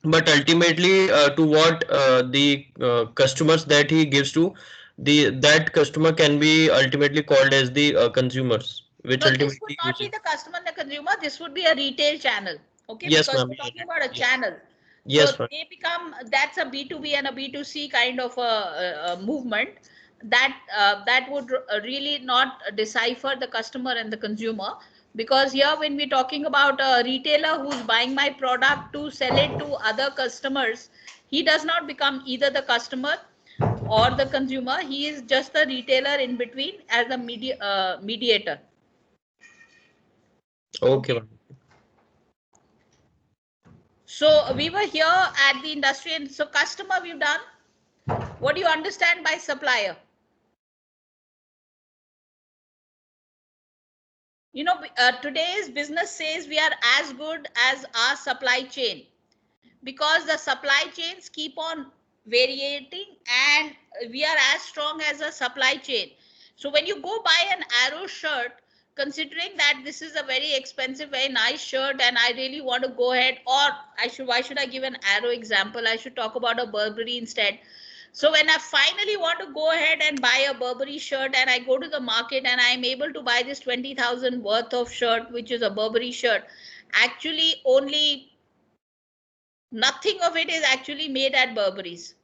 but ultimately to what the customers that he gives to, the that customer can be ultimately called as the consumers, which No, this would ultimately not be uses. the customer and the consumer. This would be a retail channel. Okay, Yes, because ma'am. we're talking about a channel. So Yes, ma'am. they become, that's a B2B and a B2C kind of a movement that would really not decipher the customer and the consumer. Because here, when we're talking about a retailer who's buying my product to sell it to other customers, he does not become either the customer or the consumer. He is just the retailer in between as a mediator. Okay, ma'am. So we were here at the industry, and so customer we've done. What do you understand by supplier? You know, today's business says we are as good as our supply chain, because the supply chains keep on varying, and we are as strong as a supply chain. So when you go buy an Arrow shirt, considering that this is a very expensive, very nice shirt, and I really want to go ahead, or why should I give an Arrow example? I should talk about a Burberry instead. So when I finally want to go ahead and buy a Burberry shirt, and I go to the market and I'm able to buy this 20,000 worth of shirt, which is a Burberry shirt, actually only nothing of it is actually made at Burberry's.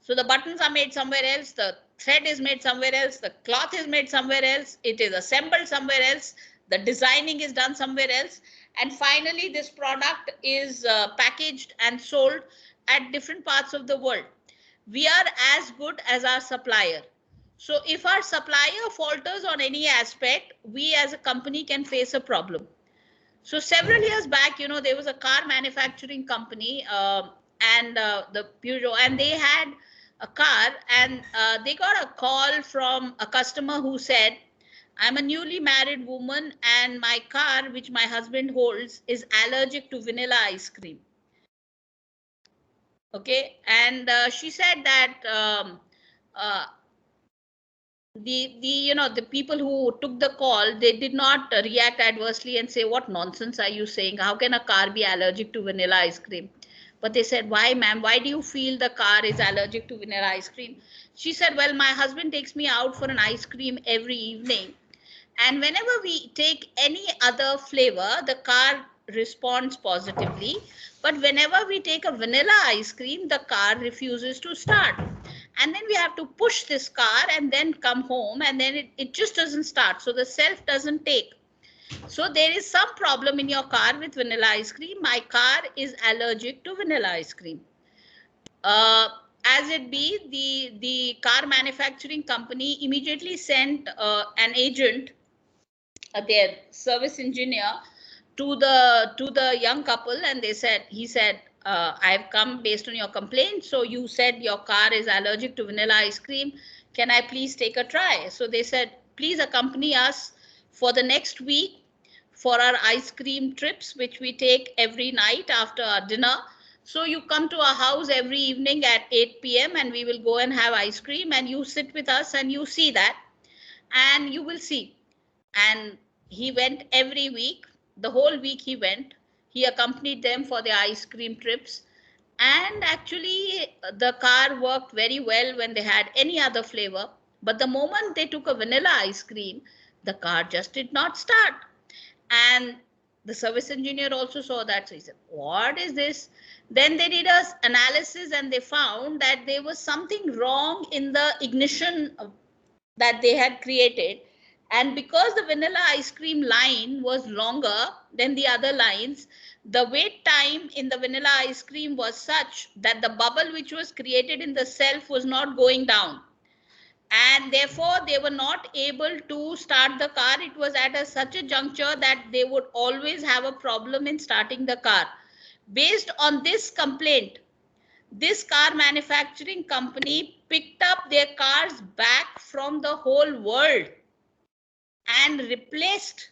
So the buttons are made somewhere else, the thread is made somewhere else, the cloth is made somewhere else, it is assembled somewhere else, the designing is done somewhere else, and finally this product is packaged and sold at different parts of the world. We are as good as our supplier. So if our supplier falters on any aspect, we as a company can face a problem. So several years back, you know, there was a car manufacturing company and the Peugeot, and they had a car, and they got a call from a customer who said, I'm a newly married woman and my car, which my husband holds, is allergic to vanilla ice cream. Okay, and she said that the people who took the call, they did not react adversely and say, what nonsense are you saying? How can a car be allergic to vanilla ice cream? But they said, why, ma'am? Why do you feel the car is allergic to vanilla ice cream? She said, well, my husband takes me out for an ice cream every evening, and whenever we take any other flavor, the car responds positively. But whenever we take a vanilla ice cream, the car refuses to start. And then we have to push this car and then come home, and then it just doesn't start. So the self doesn't take. So there is some problem in your car with vanilla ice cream. My car is allergic to vanilla ice cream. As it be, the car manufacturing company immediately sent an agent, their service engineer, to the young couple, and he said, I've come based on your complaint. So you said your car is allergic to vanilla ice cream. Can I please take a try? So they said, please accompany us for the next week for our ice cream trips, which we take every night after our dinner. So you come to our house every evening at 8 p.m. and we will go and have ice cream, and you sit with us and you see that, and you will see. And he went every week, the whole week he went. He accompanied them for their ice cream trips. And actually, the car worked very well when they had any other flavor. But the moment they took a vanilla ice cream, the car just did not start. And The service engineer also saw that. So he said, what is this? Then they did a analysis and they found that there was something wrong in the ignition that they had created. And because the vanilla ice cream line was longer than the other lines, the wait time in the vanilla ice cream was such that the bubble which was created in the self was not going down. And therefore, they were not able to start the car. It was at such a juncture that they would always have a problem in starting the car. Based on this complaint, this car manufacturing company picked up their cars back from the whole world and replaced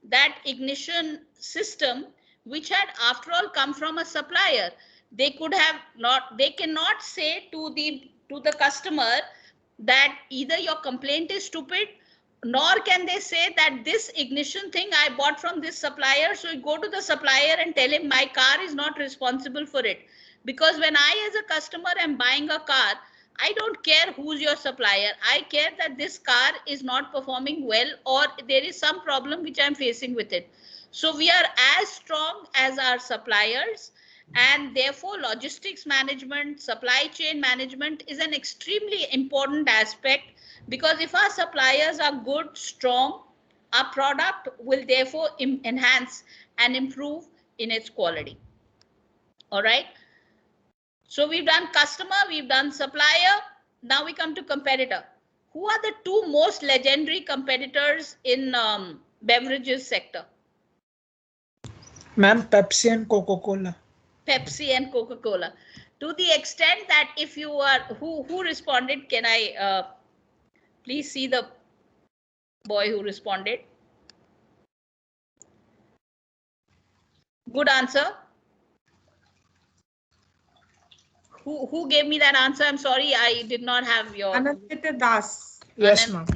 that ignition system, which had after all come from a supplier. They cannot say to the customer that either your complaint is stupid, nor can they say that this ignition thing I bought from this supplier. So you go to the supplier and tell him my car is not responsible for it. Because when I as a customer am buying a car, I don't care who's your supplier. I care that this car is not performing well or there is some problem which I'm facing with it. So we are as strong as our suppliers, and therefore logistics management, supply chain management is an extremely important aspect, because if our suppliers are good, strong, our product will therefore enhance and improve in its quality. All right. So we've done customer, we've done supplier. Now we come to competitor. Who are the two most legendary competitors in beverages sector? Ma'am, Pepsi and Coca-Cola. Pepsi and Coca-Cola. To the extent that if you are, who responded? Can I please see the boy who responded? Good answer. Who gave me that answer? I'm sorry, I did not have your. Anandita Das. Yes, ma'am.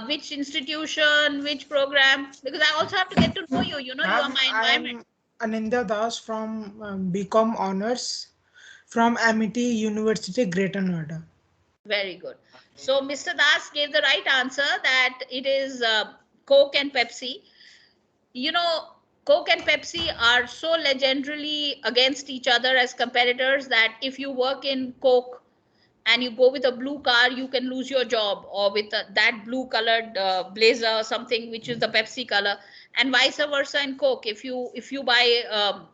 Which institution, which program? Because I also have to get to know you. You know, you are my environment. Anindya Das from BCom Honors from Amity University, Greater Noida. Very good. So Mr. Das gave the right answer that it is Coke and Pepsi. You know, Coke and Pepsi are so legendarily against each other as competitors that if you work in Coke and you go with a blue car, you can lose your job, or with that blue colored blazer or something, which is the Pepsi color, and vice versa in Coke. If you buy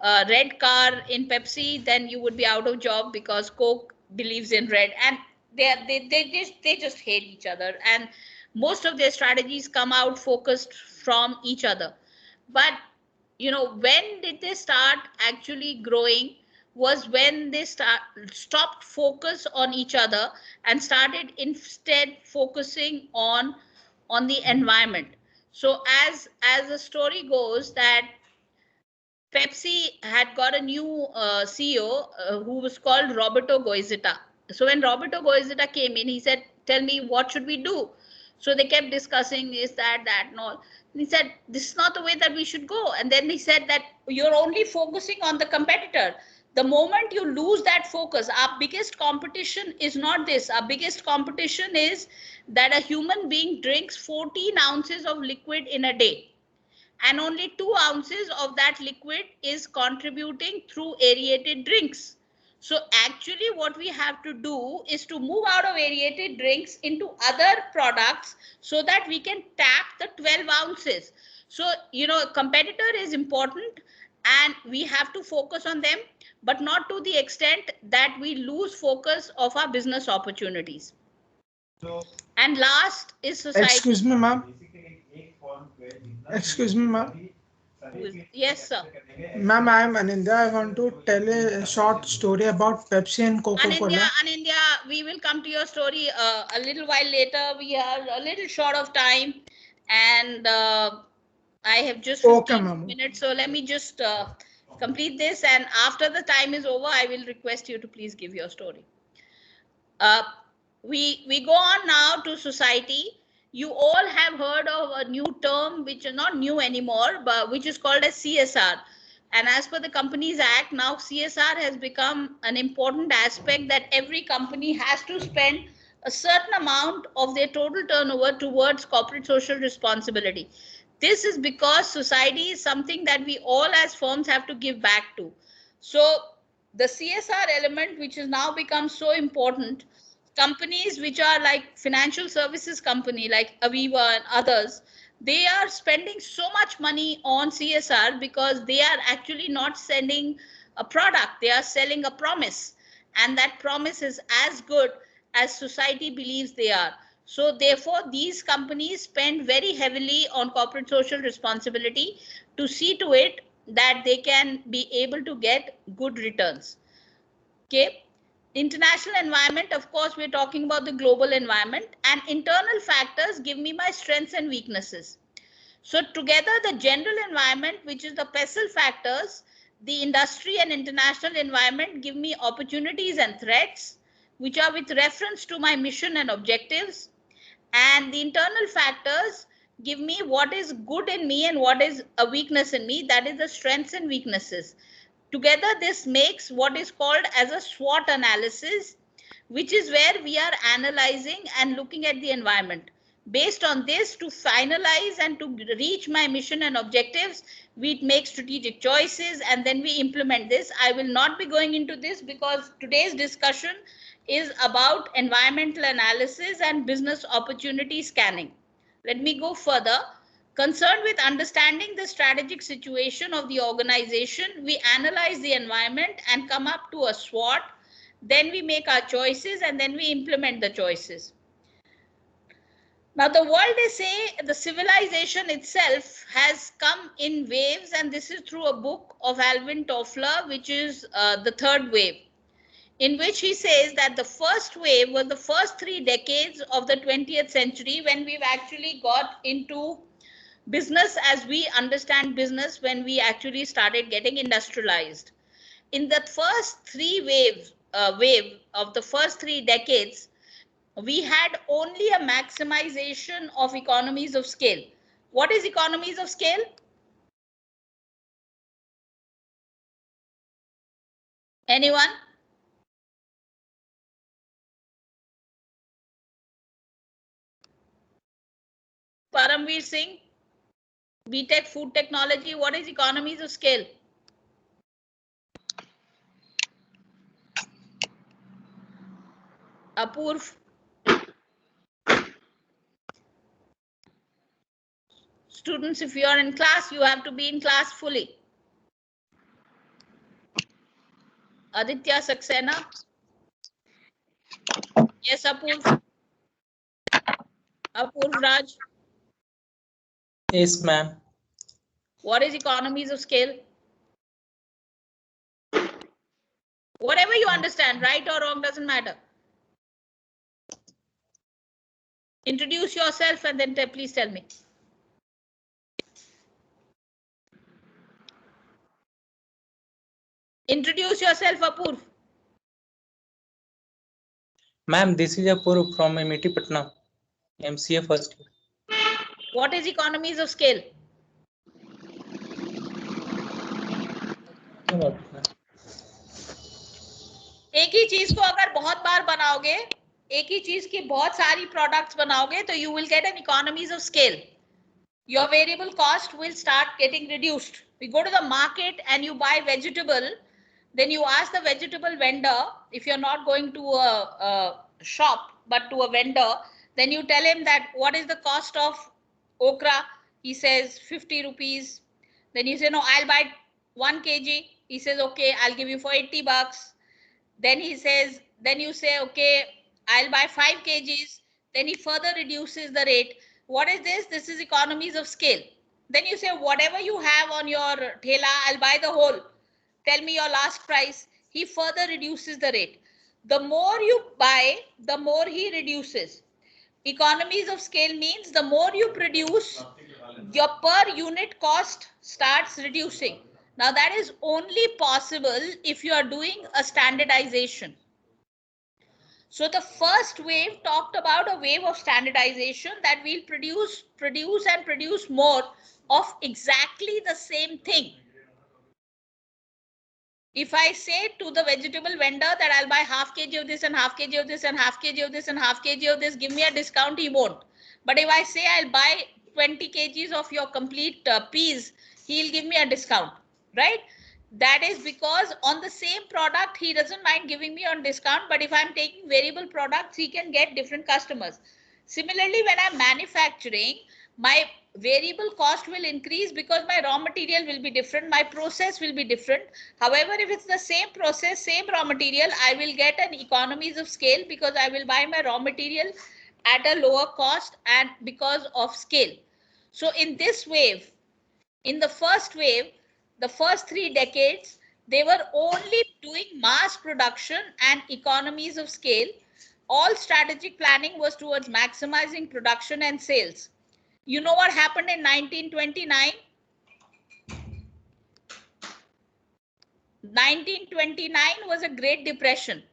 a red car in Pepsi, then you would be out of job because Coke believes in red, and they just hate each other, and most of their strategies come out focused from each other. But you know, when did they start actually growing? Was when they stopped focus on each other and started instead focusing on the environment. So as the story goes, that Pepsi had got a new CEO who was called Roberto Goizeta. So when Roberto Goizeta came in, he said, tell me, what should we do? So they kept discussing is that and all. And he said, this is not the way that we should go. And then he said that you're only focusing on the competitor. The moment you lose that focus, our biggest competition is not this. Our biggest competition is that a human being drinks 14 ounces of liquid in a day. And only 2 ounces of that liquid is contributing through aerated drinks. So actually what we have to do is to move out of aerated drinks into other products so that we can tap the 12 ounces. So, you know, competitor is important and we have to focus on them, but not to the extent that we lose focus of our business opportunities. And last is society. Excuse me, ma'am. Excuse me, ma'am. Yes, sir. Ma'am, I am Anindya. I want to tell a short story about Pepsi and Coca-Cola. Anindya, we will come to your story a little while later. We are a little short of time, and I have just 15 minutes. So let me just complete this, and after the time is over, I will request you to please give your story. We go on now to society. You all have heard of a new term, which is not new anymore, but which is called as CSR. And as per the Companies Act, now CSR has become an important aspect that every company has to spend a certain amount of their total turnover towards corporate social responsibility. This is because society is something that we all as firms have to give back to. So the CSR element, which has now become so important, companies which are like financial services company like Aviva and others, they are spending so much money on CSR because they are actually not selling a product, they are selling a promise. And that promise is as good as society believes they are. So therefore, these companies spend very heavily on corporate social responsibility to see to it that they can be able to get good returns. Okay. International environment, of course, we're talking about the global environment, and internal factors give me my strengths and weaknesses. So together, the general environment, which is the PESTLE factors, the industry and international environment give me opportunities and threats, which are with reference to my mission and objectives. And the internal factors give me what is good in me and what is a weakness in me, that is the strengths and weaknesses. Together, this makes what is called as a SWOT analysis, which is where we are analyzing and looking at the environment. Based on this, to finalize and to reach my mission and objectives, we make strategic choices and then we implement this. I will not be going into this because today's discussion is about environmental analysis and business opportunity scanning. Let me go further. Concerned with understanding the strategic situation of the organization, we analyze the environment and come up to a SWOT. Then we make our choices and then we implement the choices. Now, the world is saying the civilization itself has come in waves, and this is through a book of Alvin Toffler, which is The Third Wave, in which he says that the first wave was the first 3 decades of the 20th century when we've actually got into business as we understand business, when we actually started getting industrialized. In the first wave of the first 3 decades, we had only a maximization of economies of scale. What is economies of scale? Anyone? Paramveer Singh, BTech Food Technology, what is economies of scale? Apurv. Students, if you are in class, you have to be in class fully. Aditya Saxena. Yes, Apurv. Apurv Raj. Yes, ma'am. What is economies of scale? Whatever you understand, right or wrong, doesn't matter. Introduce yourself and then please tell me. Introduce yourself, Apurv. Ma'am, this is Apurv from MIT Patna, MCA first year. What is economies of scale? एक ही चीज को अगर बहुत बार बनाओगे, एक ही चीज की बहुत सारी प्रोडक्ट्स बनाओगे, तो you will get an economies of scale. Your variable cost will start getting reduced. We go to the market and you buy vegetable, then you ask the vegetable vendor, if you're not going to a shop but to a vendor, then you tell him that what is the cost of okra? He says 50 rupees. Then you say, no, I'll buy 1 kg. He says, okay, I'll give you for 80 bucks. Then he says, then you say, okay, I'll buy 5 kgs. Then he further reduces the rate. What is this? This is economies of scale. Then you say, whatever you have on your thela, I'll buy the whole. Tell me your last price. He further reduces the rate. The more you buy, the more he reduces. Economies of scale means the more you produce, your per unit cost starts reducing. Now that is only possible if you are doing a standardization. So the first wave talked about a wave of standardization, that we'll produce more of exactly the same thing. If I say to the vegetable vendor that I'll buy half kg of this and half kg of this and half kg of this and half kg of this, give me a discount, he won't. But if I say I'll buy 20 kgs of your complete peas, he'll give me a discount, right? That is because on the same product, he doesn't mind giving me on discount, but if I'm taking variable products, he can get different customers. Similarly, when I'm manufacturing, my variable cost will increase because my raw material will be different, my process will be different. However, if it's the same process, same raw material, I will get an economies of scale because I will buy my raw material at a lower cost and because of scale. So in this wave, in the first wave, the first 3 decades, they were only doing mass production and economies of scale. All strategic planning was towards maximizing production and sales. You know what happened in 1929? 1929 was a Great Depression.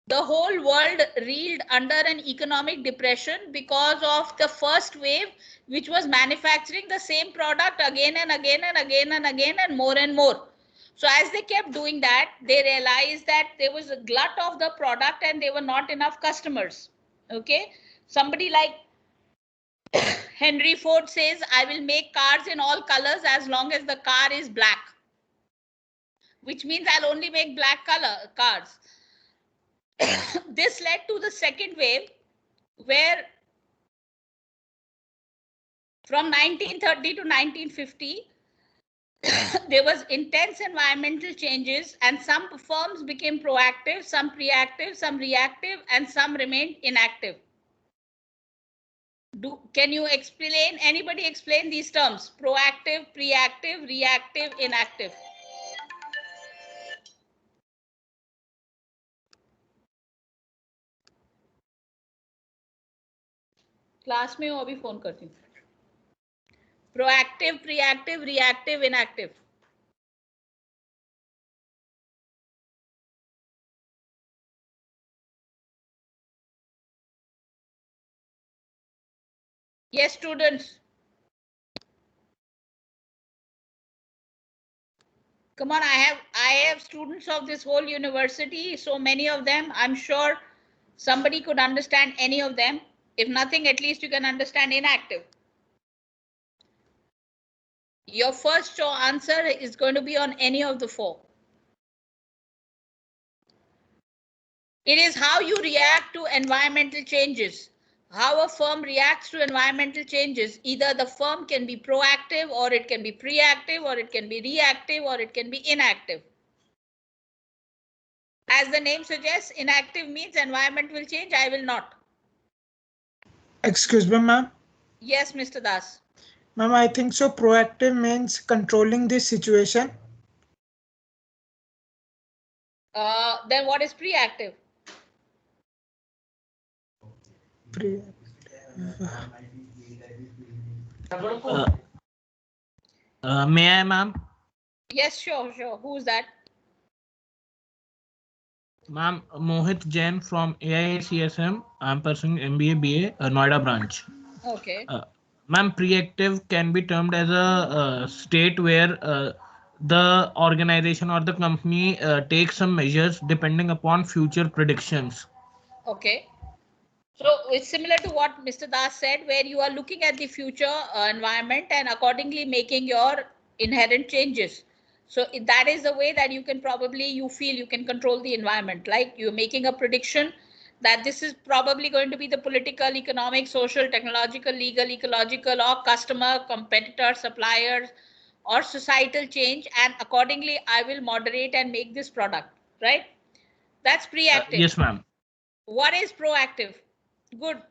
The whole world reeled under an economic depression because of the first wave, which was manufacturing the same product again and again and again and again and more and more. So as they kept doing that, they realized that there was a glut of the product and there were not enough customers. Okay, somebody like Henry Ford says, I will make cars in all colors as long as the car is black, which means I'll only make black color cars. This led to the second wave, where from 1930 to 1950, there was intense environmental changes and some firms became proactive, some reactive, some reactive, and some remained inactive. Can you explain, anybody explain these terms? Proactive, reactive, reactive, inactive. Class में हो अभी phone करती हूँ. Proactive, reactive, reactive, inactive. Yes, students. Come on, I have students of this whole university, so many of them. I'm sure somebody could understand any of them. If nothing, at least you can understand inactive. Your first answer is going to be on any of the 4. It is how you react to environmental changes. How a firm reacts to environmental changes. Either the firm can be proactive, or it can be preactive, or it can be reactive, or it can be inactive. As the name suggests, inactive means environment will change, I will not. Excuse me, ma'am. Yes, Mr. Das. Ma'am, I think so. Proactive means controlling the situation. Then what is preactive? May I, ma'am? Yes, sure. Who's that? Ma'am, Mohit Jain from AICSM. I'm pursuing MBA BA, Noida branch. Okay. Ma'am, preactive can be termed as a state where the organization or the company takes some measures depending upon future predictions. Okay. So it's similar to what Mr. Das said, where you are looking at the future environment and accordingly making your inherent changes. So that is the way that you can probably, you feel you can control the environment. Like you're making a prediction that this is probably going to be the political, economic, social, technological, legal, ecological, or customer, competitor, suppliers, or societal change. And accordingly, I will moderate and make this product, right? That's preactive. Yes, ma'am. What is proactive? Good.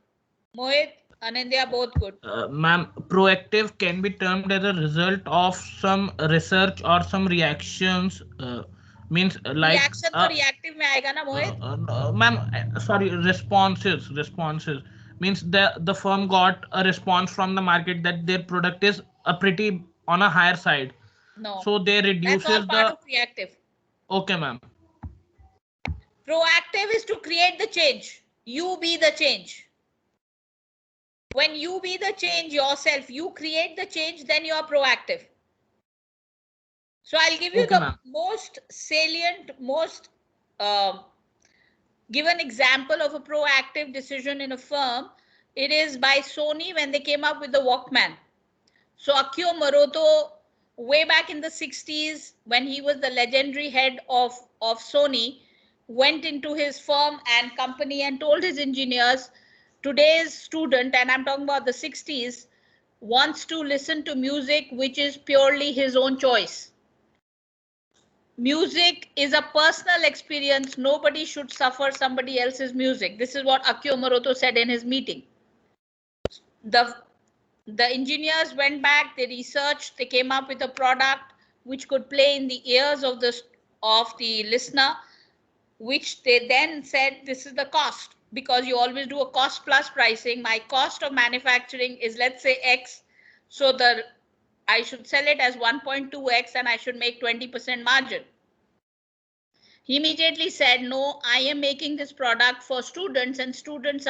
Mohit, Anindya, both good. Ma'am, proactive can be termed as a result of some research or some reactions. Means like reaction to reactive में आएगा ना Mohit? Ma'am, sorry, responses means the firm got a response from the market that their product is a pretty on a higher side. No. So they reduces that's all part of reactive. Okay, ma'am. Proactive is to create the change. You be the change. When you be the change yourself, you create the change, then you are proactive. So I'll give you the most salient, most given example of a proactive decision in a firm. It is by Sony when they came up with the Walkman. So Akio Moroto, way back in the 60s, when he was the legendary head of Sony, went into his firm and company and told his engineers, today's student, and I'm talking about the 60s, wants to listen to music which is purely his own choice. Music is a personal experience. Nobody should suffer somebody else's music. This is what Akio Moroto said in his meeting. The engineers went back, they researched, they came up with a product which could play in the ears of the listener, which they then said, this is the cost, because you always do a cost plus pricing. My cost of manufacturing is, let's say, X. So I should sell it as 1.2x and I should make 20% margin. He immediately said, no, I am making this product for students, and students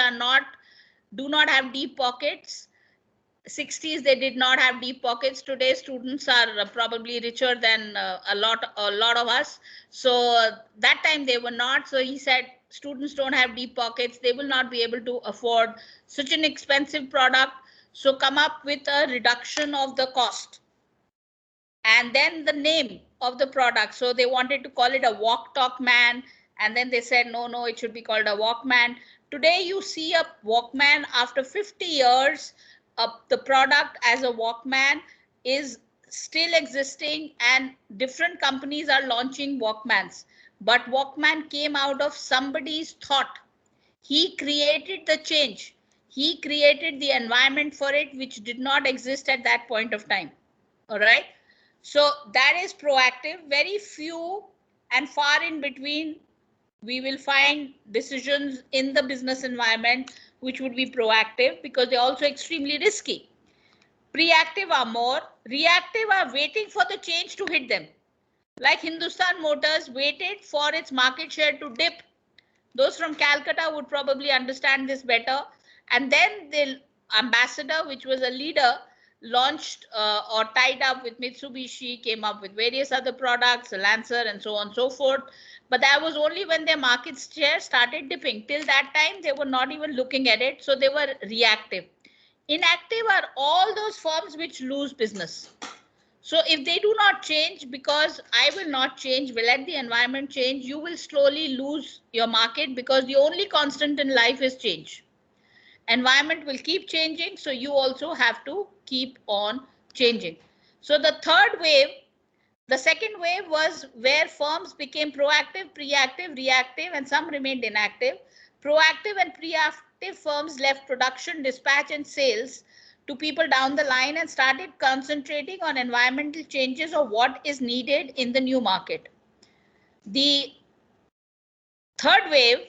do not have deep pockets. 60s, they did not have deep pockets. Today, students are probably richer than a lot of us. So that time they were not. So he said, students don't have deep pockets. They will not be able to afford such an expensive product. So come up with a reduction of the cost. And then the name of the product. So they wanted to call it a Walk Talk Man. And then they said, no, it should be called a Walkman. Today, you see a Walkman after 50 years. The product as a Walkman is still existing, and different companies are launching Walkmans. But Walkman came out of somebody's thought. He created the change. He created the environment for it, which did not exist at that point of time. All right. So that is proactive. Very few and far in between, we will find decisions in the business environment which would be proactive, because they're also extremely risky. Preactive are more. Reactive are waiting for the change to hit them. Like Hindustan Motors waited for its market share to dip. Those from Calcutta would probably understand this better. And then the ambassador, which was a leader, launched or tied up with Mitsubishi, came up with various other products, a Lancer and so on and so forth. But that was only when their market share started dipping. Till that time, they were not even looking at it. So they were reactive. Inactive are all those firms which lose business. So if they do not change, because I will not change, will let the environment change, you will slowly lose your market, because the only constant in life is change. Environment will keep changing, so you also have to keep on changing. So the third wave, the second wave was where firms became proactive, preactive, reactive, and some remained inactive. Proactive and preactive firms left production, dispatch, and sales to people down the line and started concentrating on environmental changes or what is needed in the new market. The third wave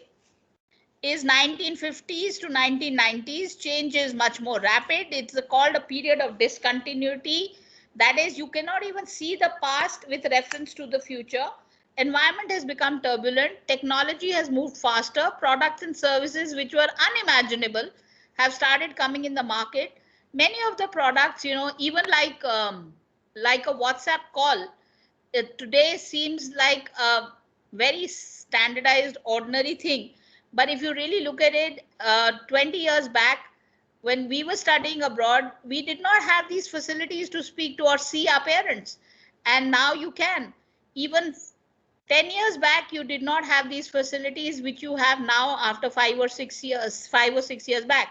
is 1950s to 1990s. Change is much more rapid. It's called a period of discontinuity. That is, you cannot even see the past with reference to the future. Environment has become turbulent. Technology has moved faster. Products and services which were unimaginable have started coming in the market. Many of the products, even like a WhatsApp call, today seems like a very standardized, ordinary thing. But if you really look at it, 20 years back, when we were studying abroad, we did not have these facilities to speak to or see our parents. And now you can. Even 10 years back, you did not have these facilities which you have now after 5 or 6 years back.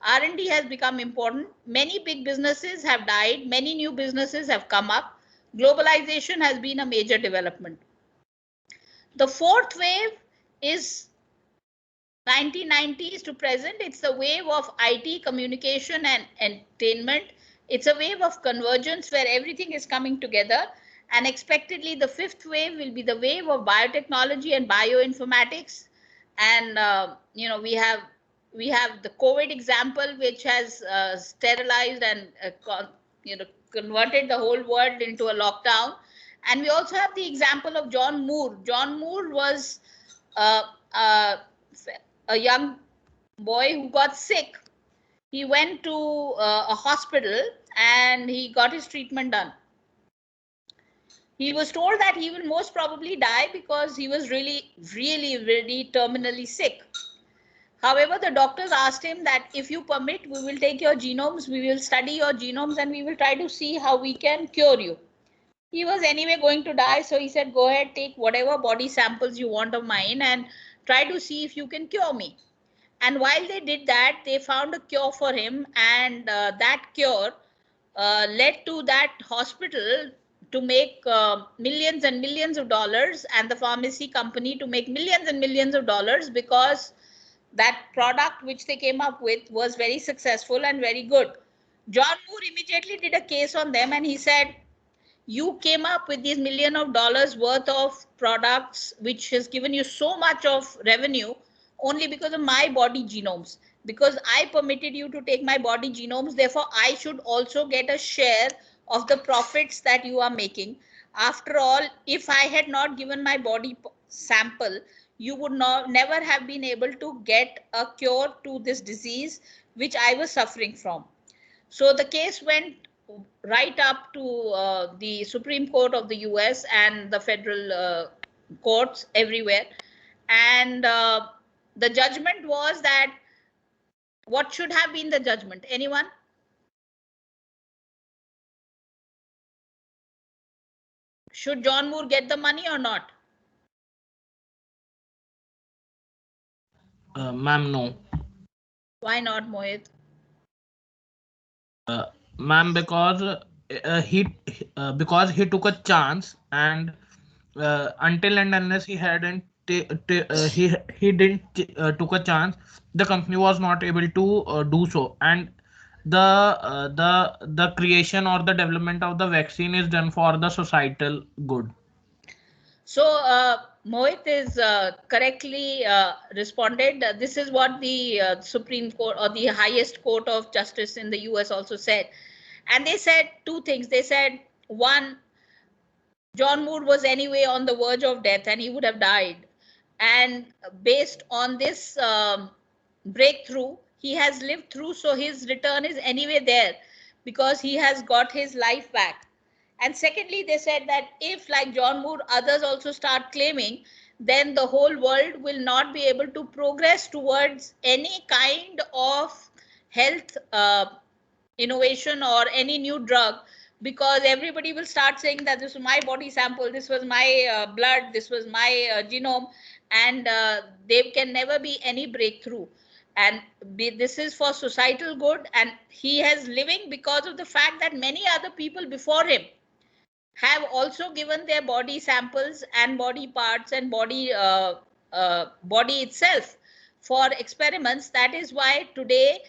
R&D has become important. Many big businesses have died. Many new businesses have come up. Globalization has been a major development. The fourth wave is 1990s to present. It's the wave of IT, communication, and entertainment. It's a wave of convergence where everything is coming together. And expectedly, the fifth wave will be the wave of biotechnology and bioinformatics. And we have the COVID example, which has sterilized and converted the whole world into a lockdown. And we also have the example of John Moore. John Moore was a young boy who got sick. He went to a hospital and he got his treatment done. He was told that he will most probably die because he was really, really, really terminally sick. However, the doctors asked him that if you permit, we will take your genomes, we will study your genomes, and we will try to see how we can cure you. He was anyway going to die, so he said, go ahead, take whatever body samples you want of mine and try to see if you can cure me. And while they did that, they found a cure for him, and that cure led to that hospital to make millions and millions of dollars, and the pharmacy company to make millions and millions of dollars, because that product which they came up with was very successful and very good. John Moore immediately did a case on them, and he said, you came up with these millions of dollars worth of products which has given you so much of revenue only because of my body genomes. Because I permitted you to take my body genomes, therefore I should also get a share of the profits that you are making. After all, if I had not given my body sample, you would never have been able to get a cure to this disease which I was suffering from. So the case went right up to the Supreme Court of the US and the federal courts everywhere. And the judgment was that, what should have been the judgment? Anyone? Should John Moore get the money or not? Ma'am, no. Why not, Mohit? Ma'am, because he took a chance, and until and unless he hadn't he didn't took a chance, the company was not able to do so. And the creation or the development of the vaccine is done for the societal good. So Mohit is correctly responded. This is what the Supreme Court or the highest court of justice in the US also said. And they said two things. They said, one, John Moore was anyway on the verge of death and he would have died. And based on this breakthrough, he has lived through, so his return is anyway there because he has got his life back. And secondly, they said that if, like John Moore, others also start claiming, then the whole world will not be able to progress towards any kind of health innovation or any new drug, because everybody will start saying that this was my body sample, this was my blood, this was my genome, and there can never be any breakthrough. And this is for societal good, and he is living because of the fact that many other people before him have also given their body samples and body parts and body itself for experiments. That is why today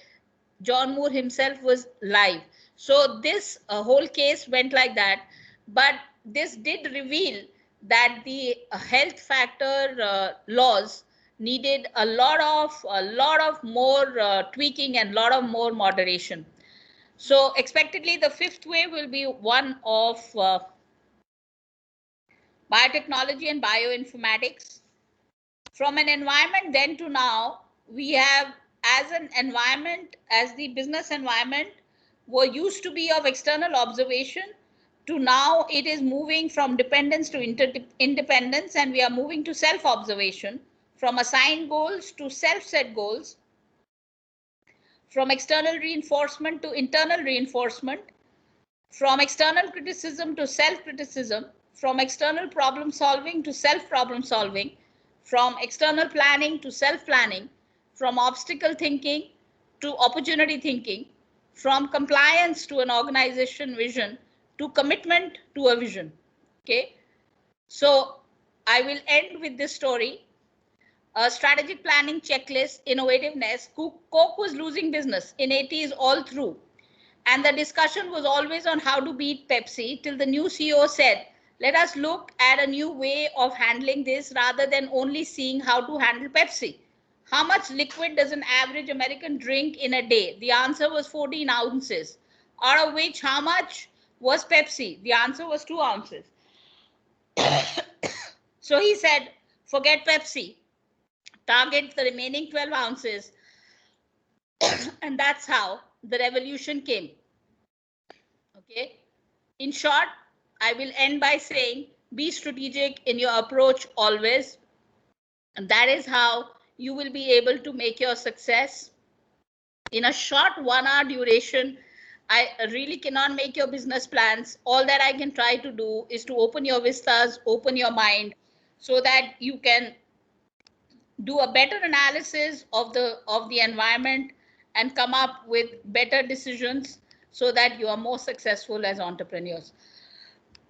John Moore himself was live. So this whole case went like that. But this did reveal that the health factor laws needed a lot of more tweaking and a lot of more moderation. So expectedly, the fifth wave will be one of biotechnology and bioinformatics. From an environment then to now, we have, as an environment, as the business environment were used to be of external observation, to now it is moving from dependence to independence, and we are moving to self-observation, from assigned goals to self-set goals, from external reinforcement to internal reinforcement, from external criticism to self-criticism, from external problem solving to self-problem solving, from external planning to self-planning, from obstacle thinking to opportunity thinking, from compliance to an organization vision, to commitment to a vision. Okay, so I will end with this story. A strategic planning checklist, innovativeness. Coke was losing business in 80s all through. And the discussion was always on how to beat Pepsi, till the new CEO said, let us look at a new way of handling this rather than only seeing how to handle Pepsi. How much liquid does an average American drink in a day? The answer was 14 ounces. Out of which, how much was Pepsi? The answer was 2 ounces. So he said, forget Pepsi. Target the remaining 12 ounces. And that's how the revolution came. Okay. In short, I will end by saying, be strategic in your approach always. And that is how you will be able to make your success. In a short 1 hour duration, I really cannot make your business plans. All that I can try to do is to open your vistas, open your mind, so that you can do a better analysis of the environment and come up with better decisions so that you are more successful as entrepreneurs.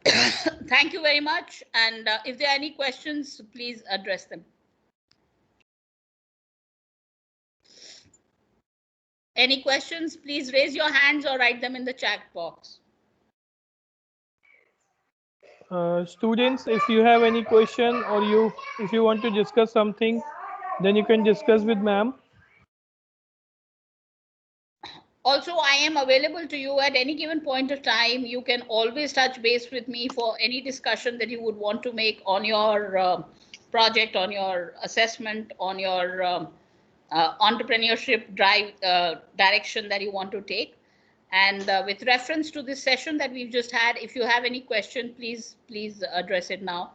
Thank you very much. And if there are any questions, please address them. Any questions, please raise your hands or write them in the chat box. Students, if you have any question or if you want to discuss something, then you can discuss with ma'am. Also, I am available to you at any given point of time. You can always touch base with me for any discussion that you would want to make on your project, on your assessment, on your entrepreneurship drive direction that you want to take. And with reference to this session that we've just had, if you have any question, please address it now.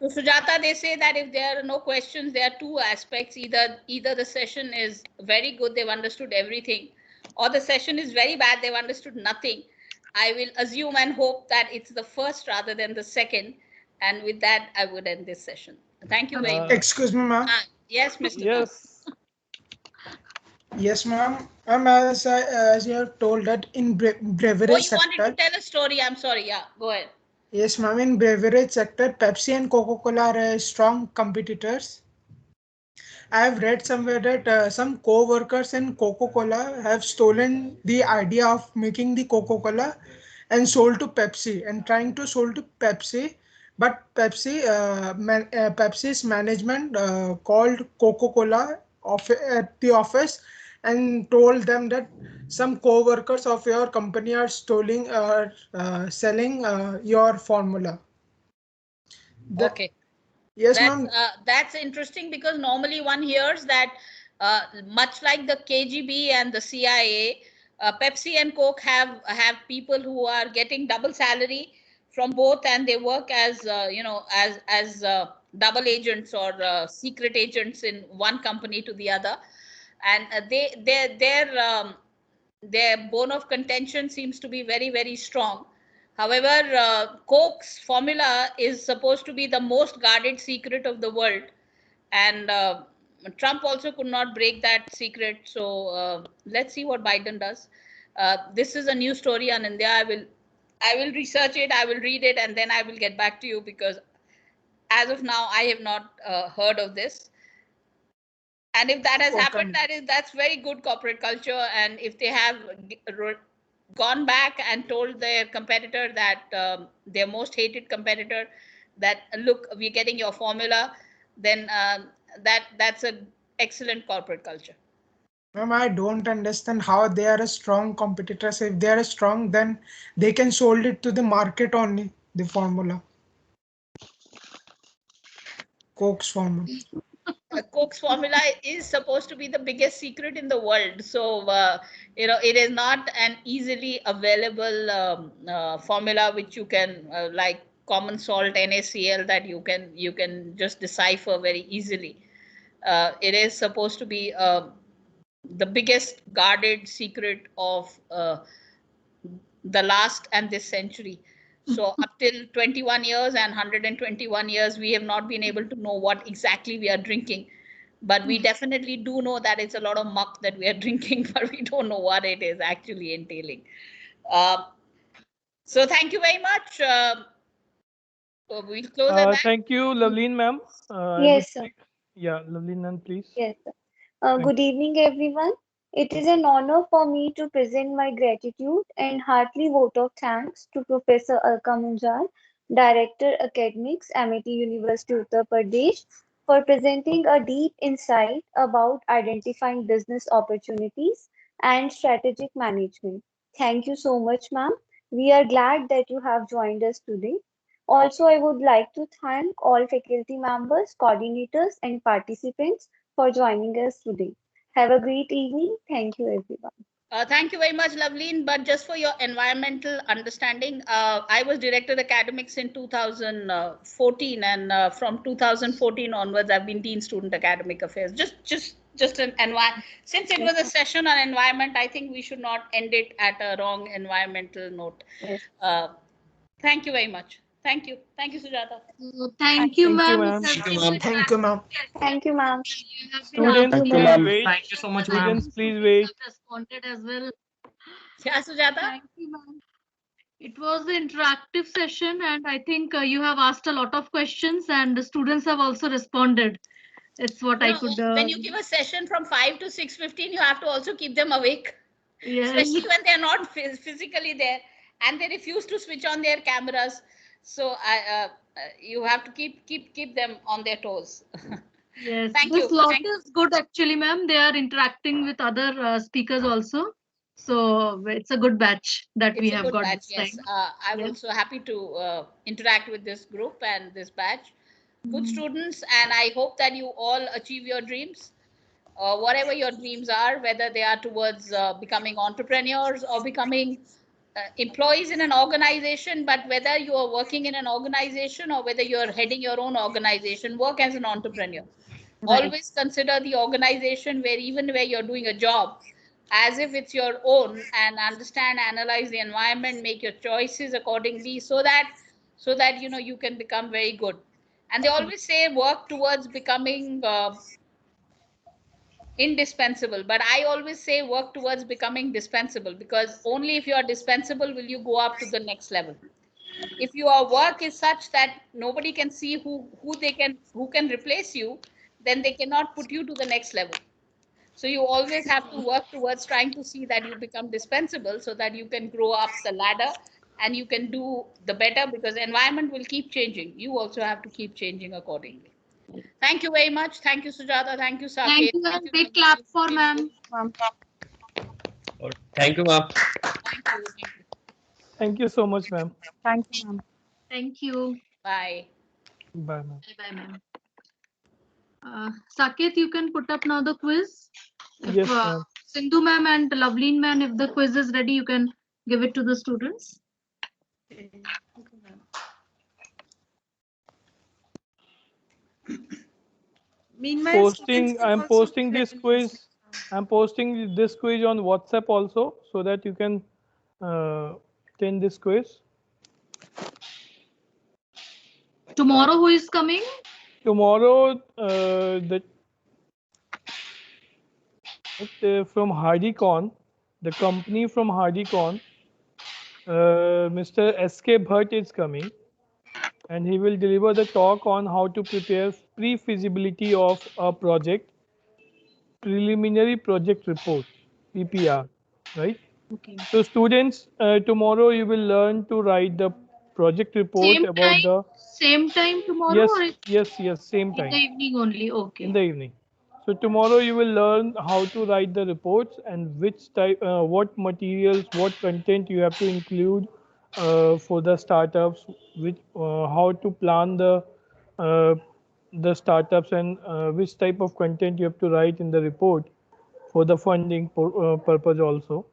So Sujata, they say that if there are no questions, there are two aspects. Either the session is very good, they've understood everything, or the session is very bad, they've understood nothing. I will assume and hope that it's the first rather than the second. And with that, I would end this session. Thank you very much. Excuse me, ma'am. Yes, Mr. Yes. Yes, ma'am. As you have told that in beverage sector. Oh, you wanted to tell a story. I'm sorry. Yeah, go ahead. Yes, ma'am. In beverage sector, Pepsi and Coca-Cola are strong competitors. I have read somewhere that some co-workers in Coca-Cola have stolen the idea of making the Coca-Cola and sold to Pepsi and trying to sold to Pepsi. But Pepsi's management called Coca-Cola at the office and told them that some co-workers of your company are stealing selling your formula. Okay. Yes, ma'am. That's interesting, because normally one hears that much like the KGB and the CIA, Pepsi and Coke have people who are getting double salary from both, and they work as as double agents or secret agents in one company to the other, and their bone of contention seems to be very, very strong. However, Coke's formula is supposed to be the most guarded secret of the world, and Trump also could not break that secret. So let's see what Biden does. This is a new story on India. I will research it, I will read it, and then I will get back to you, because as of now, I have not heard of this. And if that has happened, that's very good corporate culture. And if they have gone back and told their competitor that their most hated competitor that, look, we're getting your formula, then that's an excellent corporate culture. Ma'am, I don't understand how they are a strong competitors. If they are strong, then they can sold it to the market only, the formula. Coke's formula. Coke's formula is supposed to be the biggest secret in the world. So, it is not an easily available formula which you can, like common salt, NaCl, that you can just decipher very easily. It is supposed to be the biggest guarded secret of the last and this century. So up till 21 years and 121 years, we have not been able to know what exactly we are drinking. But we definitely do know that it's a lot of muck that we are drinking, but we don't know what it is actually entailing. So thank you very much. We'll close at that. Thank you, Loveleen ma'am. Yes, sir. Yeah, Loveleen ma'am, please. Yes, sir. Good evening, everyone. It is an honor for me to present my gratitude and heartily vote of thanks to Professor Alka Munjal, Director Academics, Amity University, Uttar Pradesh, for presenting a deep insight about identifying business opportunities and strategic management. Thank you so much, ma'am. We are glad that you have joined us today. Also, I would like to thank all faculty members, coordinators, and participants for joining us today. Have a great evening. Thank you, everyone. Thank you very much, Loveleen. But just for your environmental understanding, I was director academics in 2014, and from 2014 onwards, I've been dean student academic affairs. Just an environment. Since it was a session on environment, I think we should not end it at a wrong environmental note. Thank you very much. Thank you. Thank you, Sujata. Thank you, Thank you, ma'am. ma'am. Thank you, ma'am. Thank you, ma'am. Thank you, ma'am. Students, Thank you, please ma'am. wait. Thank you so much, ma'am. Students, please wait. Responded as well. Yeah, Sujata. Thank you, ma'am. It was an interactive session, and I think you have asked a lot of questions, and the students have also responded. It's what I could. When you give a session from 5 to 6:15, you have to also keep them awake. Yes. Especially when they're not physically there and they refuse to switch on their cameras. So you have to keep them on their toes. Yes, Thank this you. lot Thank is good actually, ma'am. They are interacting with other speakers also. So it's a good batch that we It's a have good got batch, this yes. time. I'm Yeah. also happy to interact with this group and this batch. Good Mm. students, and I hope that you all achieve your dreams. Whatever your dreams are, whether they are towards becoming entrepreneurs or becoming employees in an organization, but whether you are working in an organization or whether you're heading your own organization, work as an entrepreneur. Right. Always consider the organization where you're doing a job as if it's your own, and understand, analyze the environment, make your choices accordingly, so that you can become very good. And they always say work towards becoming indispensable, but I always say work towards becoming dispensable, because only if you are dispensable will you go up to the next level. If your work is such that nobody can see who can replace you, then they cannot put you to the next level. So you always have to work towards trying to see that you become dispensable, so that you can grow up the ladder and you can do the better, because the environment will keep changing. You also have to keep changing accordingly. Thank you very much. Thank you, Sujata. Thank you, Saket. Thank you, ma'am. Big clap for ma'am. Thank you, ma'am. Thank you. Thank you so much, ma'am. Thank you, ma'am. Thank you. Bye. Bye, ma'am. Bye, ma'am. Saket, you can put up now the quiz. If, Yes, ma'am. Sindhu ma'am and Loveleen ma'am, if the quiz is ready, you can give it to the students. Meanwhile, I'm posting this quiz. I'm posting this quiz on WhatsApp also, so that you can attend this quiz. Tomorrow, who is coming? Tomorrow, from HardyCon, the company from HardyCon, Mr. S.K. Bhatt is coming, and he will deliver the talk on how to prepare pre-feasibility of a project, preliminary project report, PPR, right? Okay. So students, tomorrow you will learn to write the project report Same time tomorrow? Yes, Or yes, same in time. the evening only? Okay. In the evening. So tomorrow you will learn how to write the reports and which type, what materials, what content you have to include for the startups, how to plan the startups, and which type of content you have to write in the report for the funding purpose also.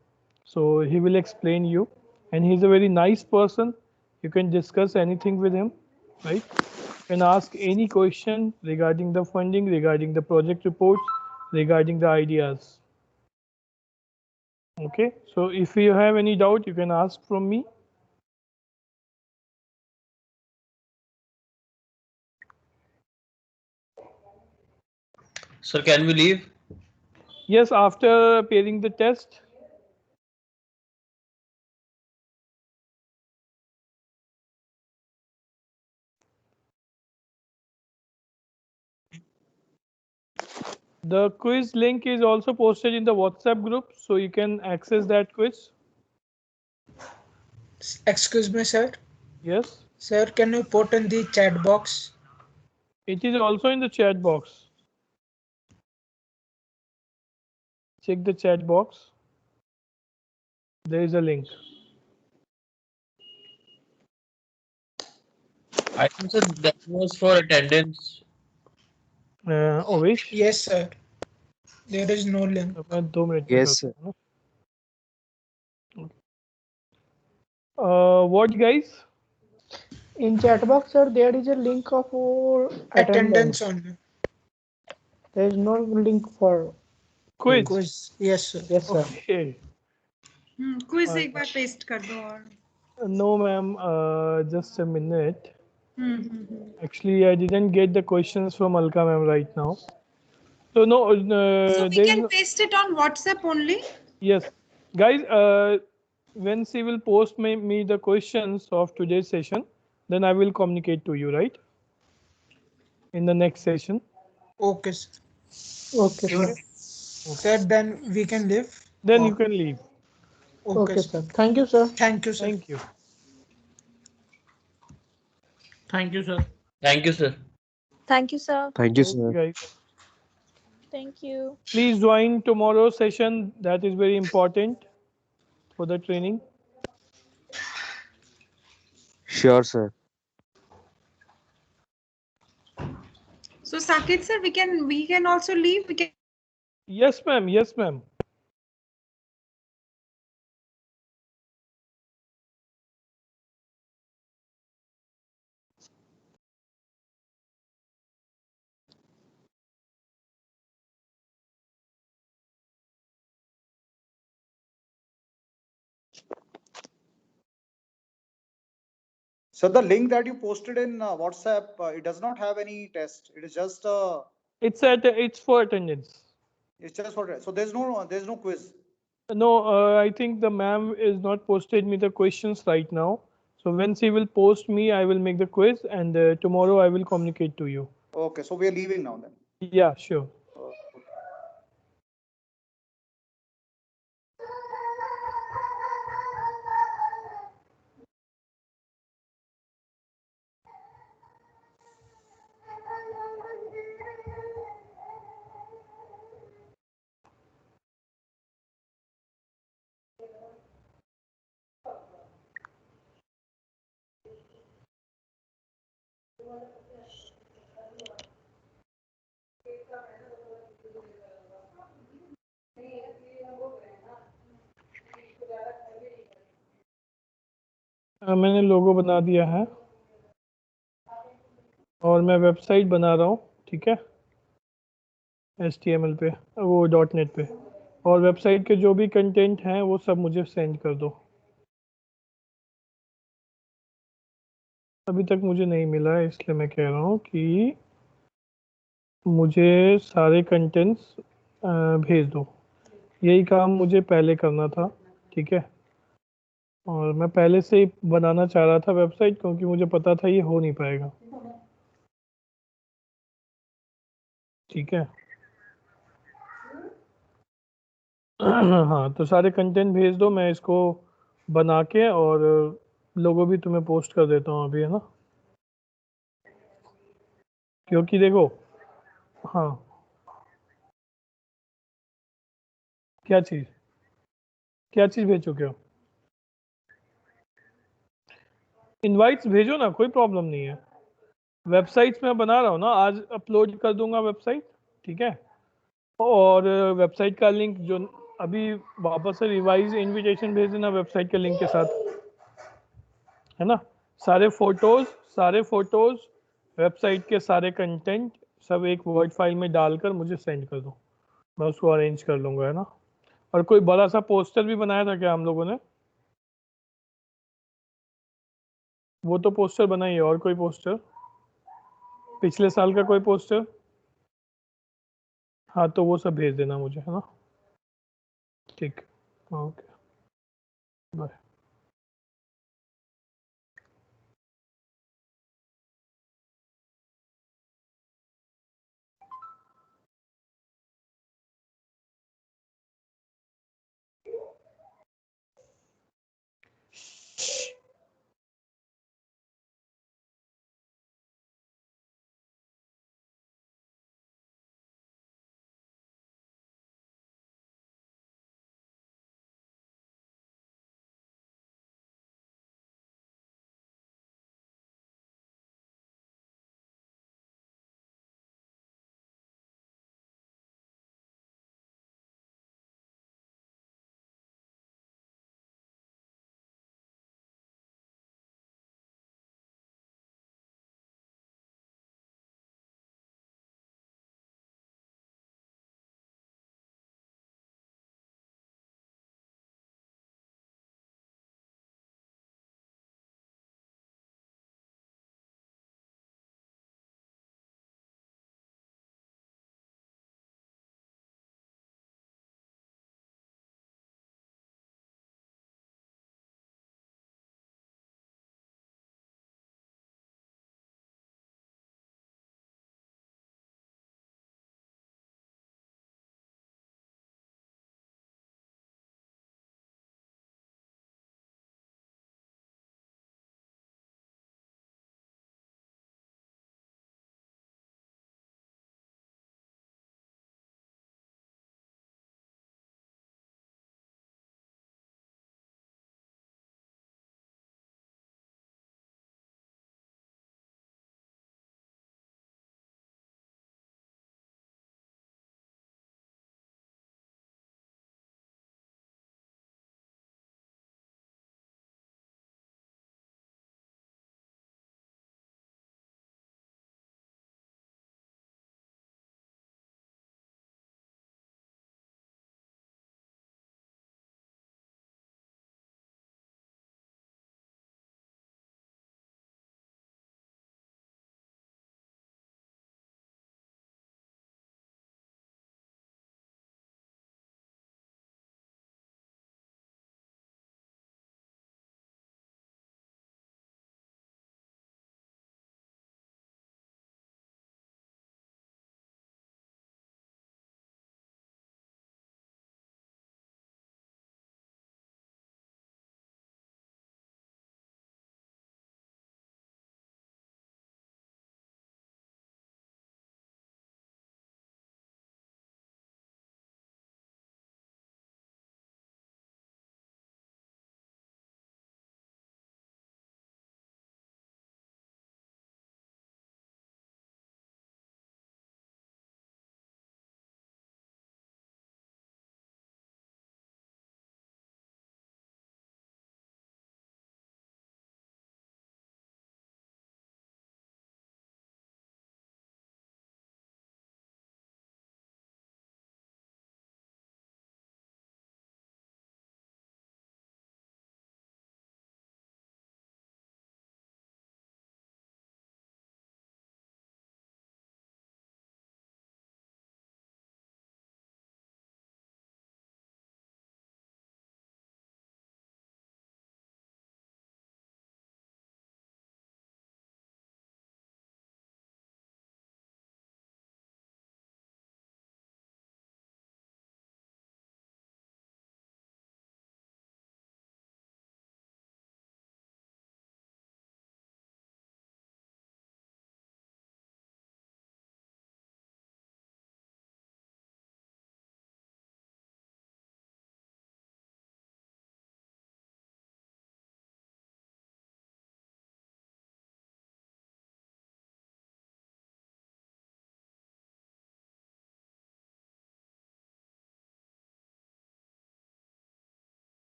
So he will explain you, and he's a very nice person. You can discuss anything with him, right? You can ask any question regarding the funding, regarding the project reports, regarding the ideas. Okay, so if you have any doubt, you can ask from me. Sir, can we leave? Yes, after appearing the test. The quiz link is also posted in the WhatsApp group, so you can access that quiz. Excuse me, sir. Yes. Sir, can you put in the chat box? It is also in the chat box. Check the chat box. There is a link. I think so that was for attendance. Ovesh? Yes, sir. There is no link. मैं 2 minute में Yes, करता हूँ ना। What guys? In chat box, sir, there is a link of attendance. only. There is no link for Quiz. Quiz. Yes, sir. Yes, sir. Okay. Quiz एक बार paste कर दो और No, ma'am. Just a minute. Actually, I didn't get the questions from Alka ma'am right now. So no. So we there can is no, paste it on WhatsApp only. yes, guys. When she will post me the questions of today's session, then I will communicate to you, right? In the next session. Okay, sir. Okay, sir. Sir, then we can leave. Then you can leave. Okay, sir. Thank you, sir. Thank you, sir. Thank you. Thank you, sir. Thank you, sir. Thank you, sir. Thank you, Okay, sir. guys. Thank you. Please join tomorrow's session. That is very important for the training. Sure, sir. So Saket sir, we can also leave. We can. Yes, ma'am. Yes, ma'am. So the link that you posted in WhatsApp, it does not have any test. It is just It's for attendance. it's just for so there's no quiz. No, I think the ma'am is not posted me the questions right now. So when she will post me, I will make the quiz, and tomorrow I will communicate to you. Okay, so we are leaving now then. Yeah, sure. मैंने लोगो बना दिया है और मैं website बना रहा हूँ, ठीक है, HTML पे, वो .NET पे, और वेबसाइट के जो भी कंटेंट हैं वो सब मुझे सेंड कर दो। अभी तक मुझे नहीं मिला है, इसलिए मैं कह रहा हूँ कि मुझे सारे कंटेंट्स भेज दो। यही काम मुझे पहले करना था, ठीक है, और मैं पहले से ही बनाना चाह रहा था वेबसाइट, क्योंकि मुझे पता था ये हो नहीं पाएगा, ठीक है। हाँ, तो सारे कंटेंट भेज दो, मैं इसको बना के और लोगो भी तुम्हें पोस्ट कर देता हूँ अभी, है ना, क्योंकि देखो, हाँ, क्या चीज़ भेज चुके हो? इनवाइट्स भेजो ना, कोई प्रॉब्लम नहीं है। वेबसाइट्स मैं बना रहा हूँ ना, आज अपलोड कर दूंगा वेबसाइट, ठीक है, और वेबसाइट का लिंक जो अभी वापस से रिवाइज इनविटेशन भेज देना वेबसाइट के लिंक के साथ, है ना। सारे फोटोज वेबसाइट के सारे कंटेंट सब एक वर्ड फाइल में डालकर मुझे सेंड कर दो, मैं उसको अरेंज कर लूँगा, है ना। और कोई बड़ा सा पोस्टर भी बनाया था क्या हम लोगों ने? वो तो पोस्टर बनाइए, और कोई पोस्टर पिछले साल का कोई पोस्टर? हाँ, तो वो सब भेज देना मुझे, है ना। ठीक, ओके, बाय।